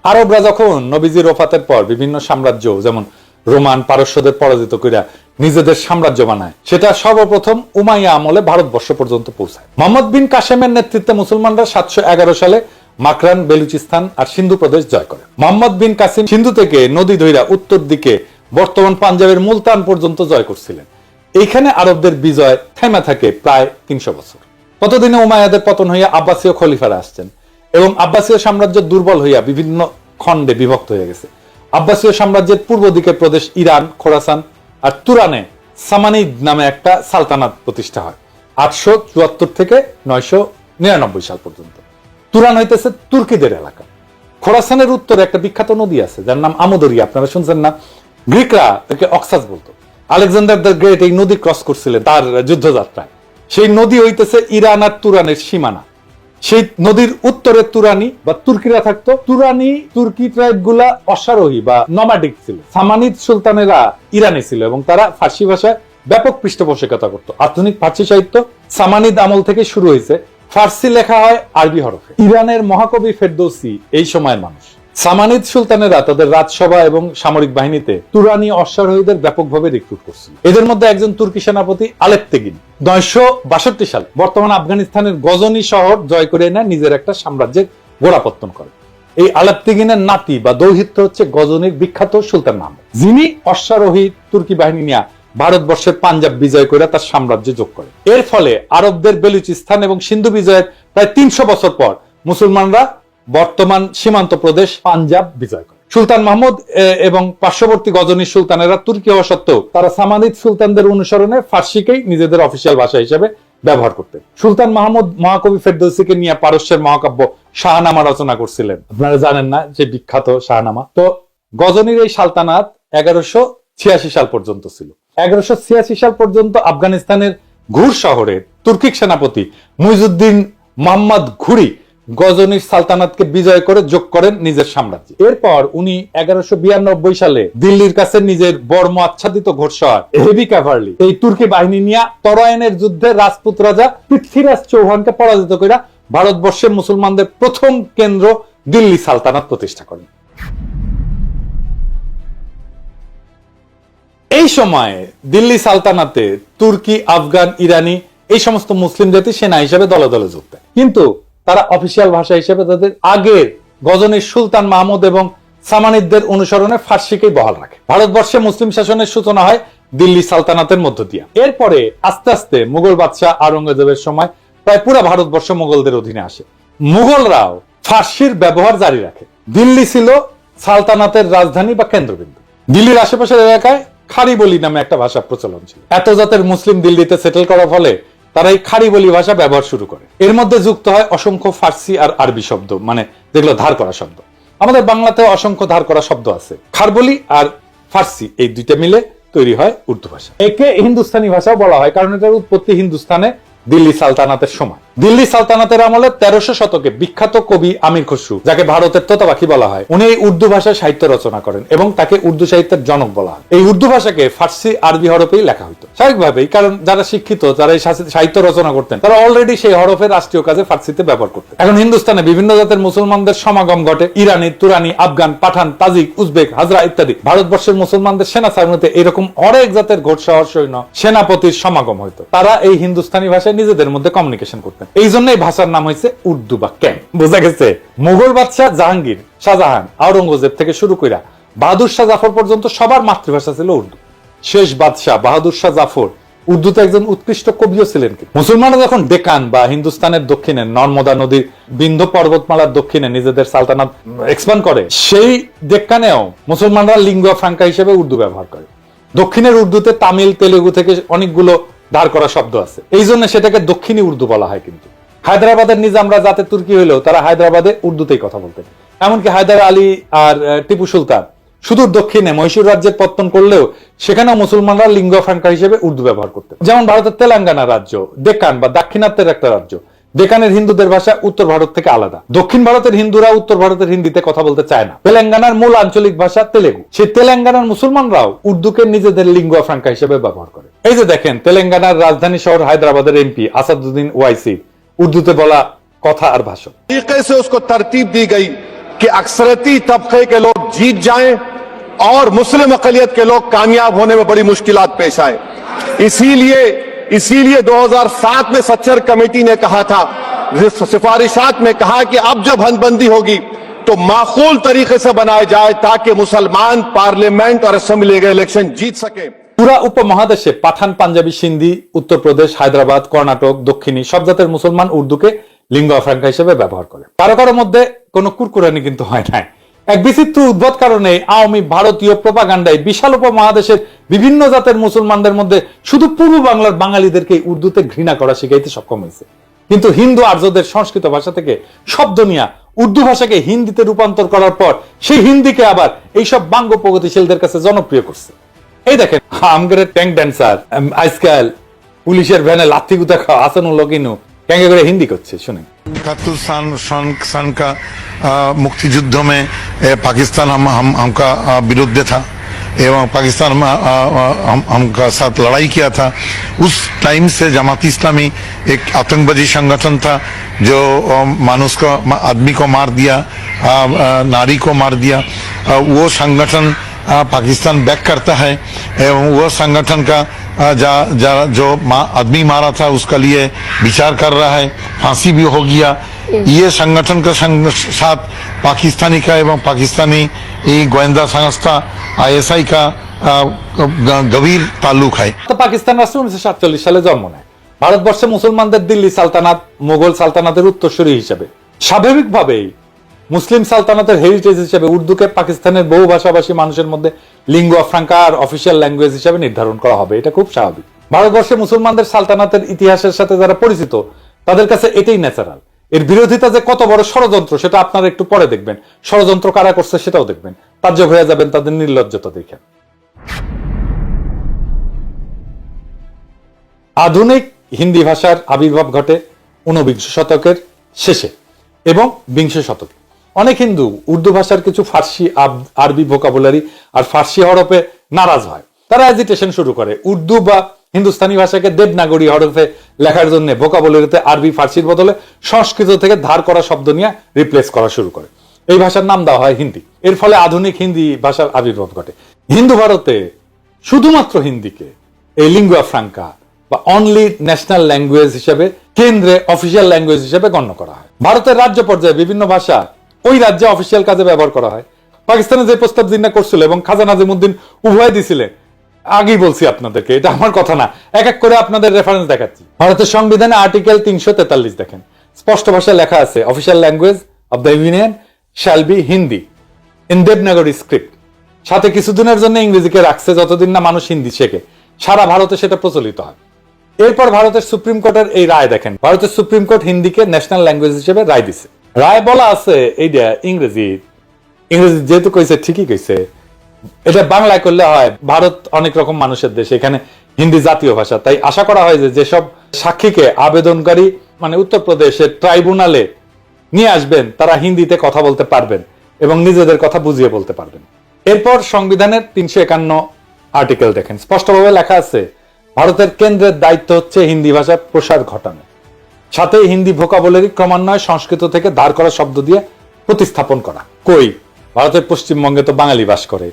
আরবরা যখন নবীজির ওফাতের পর বিভিন্ন সাম্রাজ্য যেমন রোমান, পারস্যদের পরাজিত কইরা নিজেদের সাম্রাজ্য বানায়, সেটা সর্বপ্রথম উমাইয়া আমলে ভারতবর্ষ পর্যন্ত পৌঁছায়। মোহাম্মদ বিন কাসেমের নেতৃত্বে মুসলমানরা 711 সালে মাকরান, বেলুচিস্তান আর সিন্ধু প্রদেশ জয় করে। মোহাম্মদ বিন কাসিম সিন্ধু থেকে নদী ধইরা উত্তর দিকে বর্তমান পাঞ্জাবের মুলতান পর্যন্ত জয় করছিলেন। এইখানে আরবদের বিজয় থেমে থাকে প্রায় 300 বছর। ততদিনে উমাইয়াদের পতন হইয়া আব্বাসীয় খলিফারা আসছেন এবং আব্বাসীয় সাম্রাজ্য দুর্বল হইয়া বিভিন্ন খণ্ডে বিভক্ত হয়ে গেছে। আব্বাসীয় সাম্রাজ্যের পূর্ব দিকের প্রদেশ ইরান, খোরাসান আর তুরানে সামানিদ নামে একটা সালতানাত প্রতিষ্ঠা হয় 874 থেকে 999 সাল পর্যন্ত। তুরান হইতেছে তুর্কিদের এলাকা। খোরাসানের উত্তরে একটা বিখ্যাত নদী আছে যার নাম আমোদরিয়া, আপনারা শুনছেন না? গ্রিকরা তাকে অক্সাস বলতো। আলেকজান্ডার দ্য গ্রেট এই নদী ক্রস করছিলেন তার যুদ্ধযাত্রায়। সেই নদী হইতেছে ইরান আর তুরানের সীমানা। সেই নদীর উত্তরে তুরানি বা তুর্কিরা থাকতো। তুরানি তুর্কি ট্রাইব গুলা অশ্বারোহী বা নমাডিক ছিল। সামানিদ সুলতানেরা ইরানি ছিল এবং তারা ফার্সি ভাষায় ব্যাপক পৃষ্ঠপোষকতা করত। আধুনিক ফার্সি সাহিত্য সামানিদ আমল থেকে শুরু হয়েছে। ফার্সি লেখা হয় আরবি হরফে। ইরানের মহাকবি ফেরদৌসি এই সময়ের মানুষ। সামানিদ সুলতানেরা তাদের রাজসভা এবং সামরিক বাহিনীতে তুরানি অশ্বারোহীদের ব্যাপকভাবে রিক্রুট করছিল। এদের মধ্যে একজন তুর্কি সেনাপতি আলেপ্তেগিন 962 সাল বর্তমান আফগানিস্তানের গজনি শহর জয় করে এনে নিজের একটা সাম্রাজ্যের গোড়াপত্তন করে। এই আলেপ্তেগিনের নাতি বা দৌহিত্র হচ্ছে গজনির বিখ্যাত সুলতান মাহমুদ, যিনি অশ্বারোহী তুর্কি বাহিনী নিয়ে ভারতবর্ষের পাঞ্জাব বিজয় করে তার সাম্রাজ্য যোগ করে। এর ফলে আরবদের বেলুচিস্তান এবং সিন্ধু বিজয়ের প্রায় 300 বছর পর মুসলমানরা বর্তমান সীমান্ত প্রদেশ পাঞ্জাব বিজয় করে। সুলতান মাহমুদ এবং পার্শ্ববর্তী গজনী সুলতানেরা তুর্কি হওয়া সত্ত্বেও তারা সামানিদ সুলতানদের অনুসরণে ফার্সিকেই নিজেদের অফিসিয়াল ভাষা হিসেবে ব্যবহার করতেন। সুলতান মাহমুদ মহাকবি ফেরদৌসিকে নিয়ে পারস্যের মহাকাব্য শাহনামা রচনা করছিলেন। আপনারা জানেন না যে বিখ্যাত শাহনামা? তো গজনীর এই সালতানাত 1186 সাল পর্যন্ত ছিল। 1186 সাল পর্যন্ত আফগানিস্তানের ঘুর শহরে তুর্কিক সেনাপতি মুইজুদ্দিন মোহাম্মদ ঘুরি গজনির সালতানাতকে বিজয় করে যোগ করেন নিজের সাম্রাজ্যে। এরপর উনি 1192 সালে দিল্লির কাছে নিজের বর্ম আচ্ছাদিত ঘোড়সওয়ার হেভি ক্যাভারলি এই তুর্কি বাহিনী নিয়ে তরাইনের যুদ্ধে রাজপুত রাজা পৃথ্বীরাজ চৌহানকে পরাজিত করে ভারতবর্ষের মুসলমানদের প্রথম কেন্দ্র দিল্লি সালতানাত প্রতিষ্ঠা করেন। এই সময়ে দিল্লি সালতানাতে তুর্কি, আফগান, ইরানি এই সমস্ত মুসলিম জাতি সেনা হিসেবে দলে দলে যোগ দেয়, কিন্তু তারা অফিসিয়াল ভাষা হিসেবে তাদের আগের গজনীর সুলতান মাহমুদ এবং সামানিদদের অনুসরণে ফার্সিকেই বহাল রাখে। ভারতবর্ষে মুসলিম শাসনের সূচনা হয় দিল্লি সালতানাতের মধ্য দিয়ে। এরপরে আস্তে আস্তে মুঘল বাদশাহ আওরঙ্গজেবের সময় প্রায় পুরো ভারতবর্ষ মুঘলদের অধীনে আসে। মুঘলরাও ফার্সির ব্যবহার জারি রাখে। দিল্লি ছিল সালতানাতের রাজধানী বা কেন্দ্রবিন্দু। দিল্লির আশেপাশের এলাকায় খারি বলি নামে একটা ভাষা প্রচলন ছিল। এত জাতের মুসলিম দিল্লিতে সেটেল করার ফলে তারা এই খারি বলি ভাষা ব্যবহার শুরু করে। এর মধ্যে যুক্ত হয় অসংখ্য ফার্সি আর আরবি শব্দ, মানে যেগুলো ধার করা শব্দ। আমাদের বাংলাতেও অসংখ্য ধার করা শব্দ আছে। খারবলি আর ফার্সি এই দুইটা মিলে তৈরি হয় উর্দু ভাষা। একে হিন্দুস্তানি ভাষাও বলা হয়, কারণ এটার উৎপত্তি হিন্দুস্তানে দিল্লি সালতানাতের সময়। দিল্লি সালতানাতের আমলে 1300 শতকে বিখ্যাত কবি আমির খসরু, যাকে ভারতের তোতাপাখি বলা হয়, উনি এই উর্দু ভাষায় সাহিত্য রচনা করেন এবং তাকে উর্দু সাহিত্যের জনক বলা হয়। এই উর্দু ভাষাকে ফার্সি আরবি হরফেই লেখা হইতো স্বাভাবিকভাবেই, কারণ যারা শিক্ষিত, যারা এই সাহিত্য রচনা করতেন, তারা অলরেডি সেই হরফের রাষ্ট্রীয় কাজে ফার্সিতে ব্যবহার করতেন। এখন হিন্দুস্তানে বিভিন্ন জাতের মুসলমানদের সমাগম ঘটে। ইরানি, তুরানি, আফগান, পাঠান, তাজিক, উজবেক, হাজরা ইত্যাদি। ভারতবর্ষের মুসলমানদের সেনা সামরিতে এরকম অনেক জাতের ঘোড়সওয়ার সৈন্য সেনাপতির সমাগম হইতো। তারা এই হিন্দুস্তানি ভাষায় নিজেদের মধ্যে কমিউনিকেশন করতেন। এই জন্য এই ভাষার নাম হয়েছে উর্দু বা ক্যাম্প। বোঝা গেছে? মুঘল বাদশাহ জাহাঙ্গীর, শাহজাহান, আওরঙ্গজেব থেকে শুরু করে বাহাদুর শাহ জাফর পর্যন্ত সবার মাতৃভাষা ছিল উর্দু। শেষ বাদশাহ বাহাদুর শাহ জাফর উর্দুতে একজন উৎকৃষ্ট কবিও ছিলেন। মুসলমানরা যখন ডেকান বা হিন্দুস্তানের দক্ষিণে নর্মদা নদীর বিন্ধ্য পর্বতমালার দক্ষিণে নিজেদের সালতানাত এক্সপ্যান্ড করে, সেই ডেক্কানেও মুসলমানরা লিঙ্গুয়া ফ্রাঙ্কা হিসেবে উর্দু ব্যবহার করে। দক্ষিণের উর্দুতে তামিল, তেলেগু থেকে অনেকগুলো ধার করা শব্দ আছে, এই জন্য সেটাকে দক্ষিণী উর্দু বলা হয়। কিন্তু হায়দ্রাবাদের নিজামরা যাতে তুর্কি হইলেও তারা হায়দ্রাবাদে উর্দুতেই কথা বলতেন। এমনকি হায়দার আলী আর টিপু সুলতান সুদূর দক্ষিণে মহীশূর রাজ্যের পত্তন করলেও সেখানেও মুসলমানরা লিঙ্গুয়া ফ্রাঙ্কা হিসেবে উর্দু ব্যবহার করতেন। যেমন ভারতের তেলেঙ্গানা রাজ্য, ডেকান বা দাক্ষিণাত্যের একটা রাজ্য, ডেকানের হিন্দুদের ভাষা উত্তর ভারত থেকে আলাদা। দক্ষিণ ভারতের হিন্দুরা উত্তর ভারতের হিন্দিতে কথা বলতে চায় না। তেলেঙ্গানার মূল আঞ্চলিক ভাষা তেলেগু। সেই তেলেঙ্গানার মুসলমানরাও উর্দুকে নিজেদের লিঙ্গুয়া ফ্রাঙ্কা হিসেবে ব্যবহার করে। এই যে দেখেন, তেলেঙ্গানার রাজধানী শহর হায়দ্রাবাদের এমপি আসাদুদ্দিন ওয়াইসি উর্দুতে বলা কথা আর ভাষণ। तरीके से उसको तरतीब दी गई कि अक्सरती तबके के लोग जीत जाएं और मुस्लिम अकलियत के लोग कामयाब होने में बड़ी मुश्किलात पेश आए। इसीलिए 2007 में सच्चर कमेटी ने कहा था, सिफारिशात में कहा कि अब जब हदबंदी होगी तो माकूल तरीके से बनाए जाए ताकि मुसलमान पार्लियामेंट और असेंबली के इलेक्शन जीत सके। পুরা উপমহাদেশে পাঠান, পাঞ্জাবি, সিন্ধি, উত্তরপ্রদেশ, হায়দ্রাবাদ, কর্ণাটক, দক্ষিণী সব জাতের মুসলমান উর্দুকে লিঙ্গুয়া ফ্রাঙ্কা হিসেবে ব্যবহার করে। কারো কারো মধ্যে কোনো কুরকুরানি কিন্তু হয় নাই। এক বিচিত্র উদ্ভট কারণে আওয়ামী ভারতীয় প্রোপাগান্ডায় বিশাল উপমহাদেশের বিভিন্ন জাতের মুসলমানদের মধ্যে শুধু পূর্ব বাংলার বাঙালিদেরকে উর্দুতে ঘৃণা করা শিখাইতে সক্ষম হয়েছে। কিন্তু হিন্দু আর্যদের সংস্কৃত ভাষা থেকে শব্দ নিয়ে উর্দু ভাষাকে হিন্দিতে রূপান্তর করার পর সেই হিন্দিকে আবার এইসব বাঙ্গ প্রগতিশীলদের কাছে জনপ্রিয় করছে। এই দেখেন আমগরে ট্যাঙ্ক ড্যান্সার আজকাল পুলিশের ভ্যানে লাথি গুতা খাওয়া আসানুল্লাহ কিনু ক্যাঙ্গে করে হিন্দি করছে, শুনেন। 71 सन का मुक्ति युद्ध में पाकिस्तान हमका विरुद्ध था एवं पाकिस्तान में हमका साथ लड़ाई किया था। उस टाइम से जमात इस्लामी एक आतंकवादी संगठन था जो मानुष को, आदमी को मार दिया, नारी को मार दिया। वो संगठन पाकिस्तान बैक करता है एवं वो संगठन का जो आदमी मारा था उसका लिए विचार कर रहा है, फांसी भी हो गया। ये संगठन का साथ पाकिस्तानी का एवं पाकिस्तानी गोয়েন্দা संस्था ISI का गভীর ताल्लुक है। তো পাকিস্তান রাষ্ট্র 1947 সালে জন্ম নেয়। ভারতবর্ষে মুসলমানদের দিল্লি সালতানাত মোগল সালতানাতের উত্তরসূরি হিসেবে। স্বাভাবিকভাবেই মুসলিম সালতানাতের হেরিটেজ হিসেবে উর্দুকে পাকিস্তানের বহু ভাষাভাষী মানুষের মধ্যে লিঙ্গুয়া ফ্রাঙ্কা আর অফিসিয়াল ল্যাঙ্গুয়েজ হিসেবে নির্ধারণ করা হবে, এটা খুব স্বাভাবিক। ভারতবর্ষে মুসলমানদের সালতানাতের ইতিহাসের সাথে যারা পরিচিত তাদের কাছে এটাই ন্যাচারাল। এর বিরোধিতা যে কত বড় ষড়যন্ত্র সেটা আপনারা একটু পরে দেখবেন, ষড়যন্ত্র কারা করছে সেটাও দেখবেন, তাজ্জব হয়ে যাবেন তাদের নির্লজ্জতা দেখে। আধুনিক হিন্দি ভাষার আবির্ভাব ঘটে 19 শতকের শেষে এবং 20 শতকে। অনেক হিন্দু উর্দু ভাষার কিছু ফার্সি, আরবি ভোকাবুলারি আর ফার্সি হরফে নারাজ হয়। তারা এজিটেশন শুরু করে, উর্দু বা হিন্দুস্তানি ভাষাকে দেবনাগরী হরফে লেখার জন্য ভোকাবুলারিতে আরবি, ফার্সির বদলে সংস্কৃত থেকে ধার করা শব্দ নিয়ে রিপ্লেস করা শুরু করে। এই ভাষার নাম দেওয়া হয় হিন্দি। এর ফলে আধুনিক হিন্দি ভাষার আবির্ভাব ঘটে। হিন্দু ভারতে শুধুমাত্র হিন্দিকে এই লিঙ্গুয়া ফ্রাঙ্কা বা অনলি ন্যাশনাল ল্যাঙ্গুয়েজ হিসেবে, কেন্দ্রে অফিসিয়াল ল্যাঙ্গুয়েজ হিসেবে গণ্য করা হয়। ভারতের রাজ্য পর্যায়ে বিভিন্ন ভাষা ওই রাজ্যে অফিসিয়াল কাজে ব্যবহার করা হয়। পাকিস্তানে যে প্রস্তাব জিন্না করছিল এবং খাজা নাজিমুদ্দিন উভয় দিছিলেন, আগেই বলছি আপনাদেরকে, এটা আমার কথা না, এক এক করে আপনাদের রেফারেন্স দেখাচ্ছি। ভারতের সংবিধানে আর্টিকেল 343 দেখেন, স্পষ্ট ভাষায় লেখা আছে, official language of the union shall be Hindi in Devanagari script. সাথে কিছুদিনের জন্য ইংরেজিকে রাখছে, যতদিন না মানুষ হিন্দি শেখে। সারা ভারতে সেটা প্রচলিত হয়। এরপর ভারতের সুপ্রিম কোর্টের এই রায় দেখেন, ভারতের সুপ্রিম কোর্ট হিন্দিকে ন্যাশনাল ল্যাঙ্গুয়েজ হিসেবে রায় দিছে। রায় বলা আছে এইটা ইংরেজি যেহেতু কইছে ঠিকই কইছে, এটা বাংলায় করলে হয়। ভারত অনেক রকম মানুষের দেশ, এখানে হিন্দি জাতীয় ভাষা। তাই আশা করা হয় যে যেসব সাক্ষীকে আবেদনকারী মানে উত্তরপ্রদেশের ট্রাইব্যুনালে নিয়ে আসবেন তারা হিন্দিতে কথা বলতে পারবেন এবং নিজেদের কথা বুঝিয়ে বলতে পারবেন। এরপর সংবিধানের 351 আর্টিকেল দেখেন, স্পষ্টভাবে লেখা আছে, ভারতের কেন্দ্রের দায়িত্ব হচ্ছে হিন্দি ভাষার প্রসার ঘটানো, সাথে হিন্দি ভোকাবুলারি ক্রমান্বয়ে সংস্কৃত থেকে ধার করা শব্দ দিয়ে প্রতিস্থাপন করা। কই, ভারতের পশ্চিমবঙ্গে তো বাঙালি বাস করে।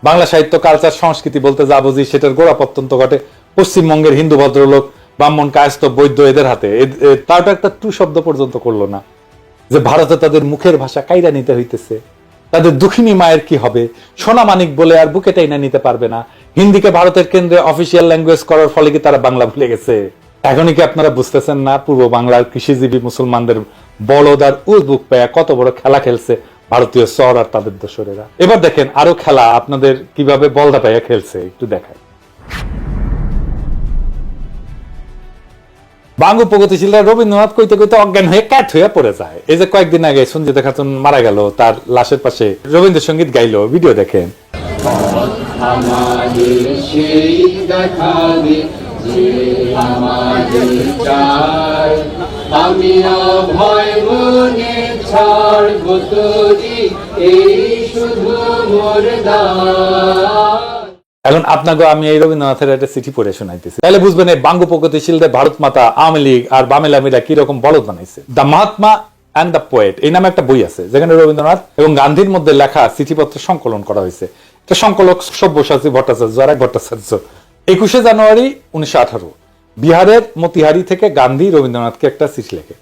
বাংলা সাহিত্য, কালচার, সংস্কৃতি বলতে যা বুঝি সেটার গোড়াপত্তন তো ঘটে পশ্চিমবঙ্গের হিন্দু ভদ্রলোক, ব্রাহ্মণ, কায়স্থ, বৈদ্য এদের হাতে। তাও তো একটা টু শব্দ পর্যন্ত করলো না যে ভারতে তাদের মুখের ভাষা কাইরা নিতে হইতেছে। তাদের দুঃখিনী মায়ের কি হবে, সোনা মানিক বলে আর বুকে টাইনা নিতে পারবে না। হিন্দিকে ভারতের কেন্দ্রে অফিসিয়াল ল্যাঙ্গুয়েজ করার ফলে কি তারা বাংলা ভুলে গেছে? এখনই কি আপনারা বুঝতেছেন না পূর্ব বাংলার কৃষিজীবী মুসলমানদের বলদ আর উজবুক পায়া কত বড় খেলা খেলছে ভারতীয় সর আর তাদের দোসরেরা? এবার দেখেন আরো খেলা আপনাদের কিভাবে বলদা পাইয়া খেলছে, একটু দেখায়। বাঙ্গু প্রগতিশীলরা রবীন্দ্রনাথ কইতে কইতে অজ্ঞান হয়ে ক্যাট হয়ে পড়ে যায়। এই যে কয়েকদিন আগে সঞ্জিতা খাতুন মারা গেল, তার লাশের পাশে রবীন্দ্রসঙ্গীত গাইলো, ভিডিও দেখেন। আমি অভয় মনে ছাড়ব তোরি, এই শুধু মোর দান। এখন আপনাকে আমি এই রবীন্দ্রনাথের একটা চিঠি পড়ে শোনাইতেছি, তাহলে বুঝবেন এই বাঙ্গু প্রগতিশীলদের ভারত মাতা, আওয়ামী লীগ আর বামেলামিরা কিরকম বলদ বানাইছে। The Mahatma and the poet এই নামে একটা বই আছে, যেখানে রবীন্দ্রনাথ এবং গান্ধীর মধ্যে লেখা চিঠিপত্রের সংকলন করা হয়েছে। এটা সংকলক সব্যসাচী ভট্টাচার্য আর এক ভট্টাচার্য। 21 জানুয়ারি 1918 বিহারের মতিহারি থেকে গান্ধী রবীন্দ্রনাথকে একটা চিঠি লেখে।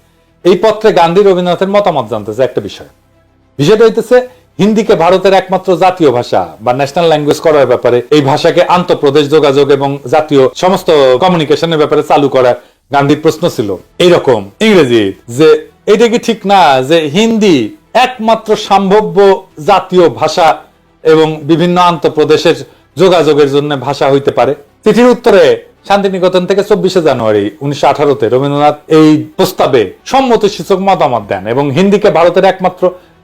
এই পত্রে গান্ধী রবীন্দ্রনাথের মতামত জানতেছে একটা বিষয়টা হইতেছে হিন্দিকে ভারতের একমাত্র জাতীয় ভাষা বা ন্যাশনাল ল্যাঙ্গুয়েজ করার ব্যাপারে, এই ভাষাকে আন্তঃপ্রদেশ যোগাযোগ এবং জাতীয় সমস্ত কমিউনিকেশনের ব্যাপারে চালু করা গান্ধীর প্রশ্ন ছিল এইরকম ইংরেজি, যে এটা কি ঠিক না যে হিন্দি একমাত্র সম্ভাব্য জাতীয় ভাষা এবং বিভিন্ন আন্তঃপ্রদেশের যোগাযোগের জন্য ভাষা হইতে পারে? চিঠির উত্তরে শান্তিনিকেতন থেকে 24শে জানুয়ারি 1918-তে রবীন্দ্রনাথ এই প্রস্তাবে সম্মতিসূচক মতামত দেন এবং হিন্দিকে ভারতের একমাত্র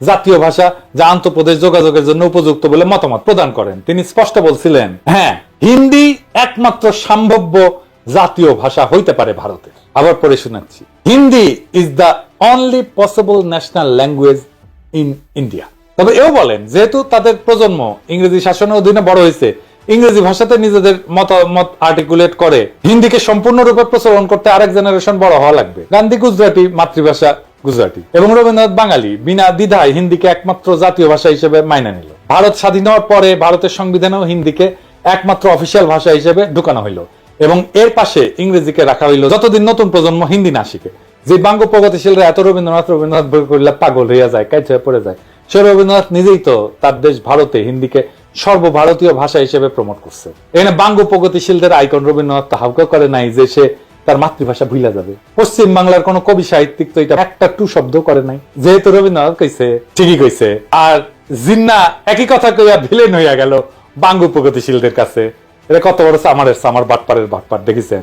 জাতীয় ভাষা যা আন্তঃপ্রদেশ যোগাযোগের জন্য উপযুক্ত বলে মতামত প্রদান করেন। তিনি স্পষ্ট বলছিলেন, হ্যাঁ, হিন্দি একমাত্র সম্ভাব্য জাতীয় ভাষা হইতে পারে ভারতের। আবার পড়ে শোনাচ্ছি, Hindi is the only possible national language in India. তবে এও বলেন, যেহেতু তাদের প্রজন্ম ইংরেজি শাসনের অধীনে বড় হয়েছে, ইংরেজি ভাষাতে নিজেদের মতামত আর্টিকুলেট করে হিন্দিকে সম্পূর্ণরূপে প্রচলন করতে আরেক জেনারেশন বড় হওয়া লাগবে। গান্ধী গুজরাটি, মাতৃভাষা গুজরাটি, এবং রবীন্দ্রনাথ বাঙালি, বিনা দ্বিধায় হিন্দিকে একমাত্র জাতীয় ভাষা হিসেবে মাইনে নিল। ভারত স্বাধীন হওয়ার পরে ভারতের সংবিধানেও হিন্দিকে একমাত্র অফিসিয়াল ভাষা হিসেবে ঢুকানো হইল এবং এর পাশে ইংরেজিকে রাখা হইল যতদিন নতুন প্রজন্ম হিন্দি না শিখে। যে বাঙ্গ প্রগতিশীলরা এত রবীন্দ্রনাথ বই করলে পাগল হইয়া যায়, কাইচ হয়ে পড়ে যায়, সে রবীন্দ্রনাথ নিজেই তো তার দেশ ভারতে হিন্দিকে সর্বভারতীয় ভাষা হিসেবে প্রমোট করছে। এখানে বাঙ্গ প্রগতিশীলদের আইকন রবীন্দ্রনাথ তো হাউকা করে নাই যে সে তার মাতৃভাষা ভুলা যাবে। পশ্চিম বাংলার কোন কবি সাহিত্যিক তো এটা একটা টু শব্দ করে নাই, যেহেতু রবীন্দ্রনাথ কইছে, ঠিকই কইছে। আর জিন্না একই কথা কইয়া ভিলেন হইয়া গেল বাঙ্গ প্রগতিশীলদের কাছে। এটা কত বড় সামার বাটপারের বাটপার দেখেছেন।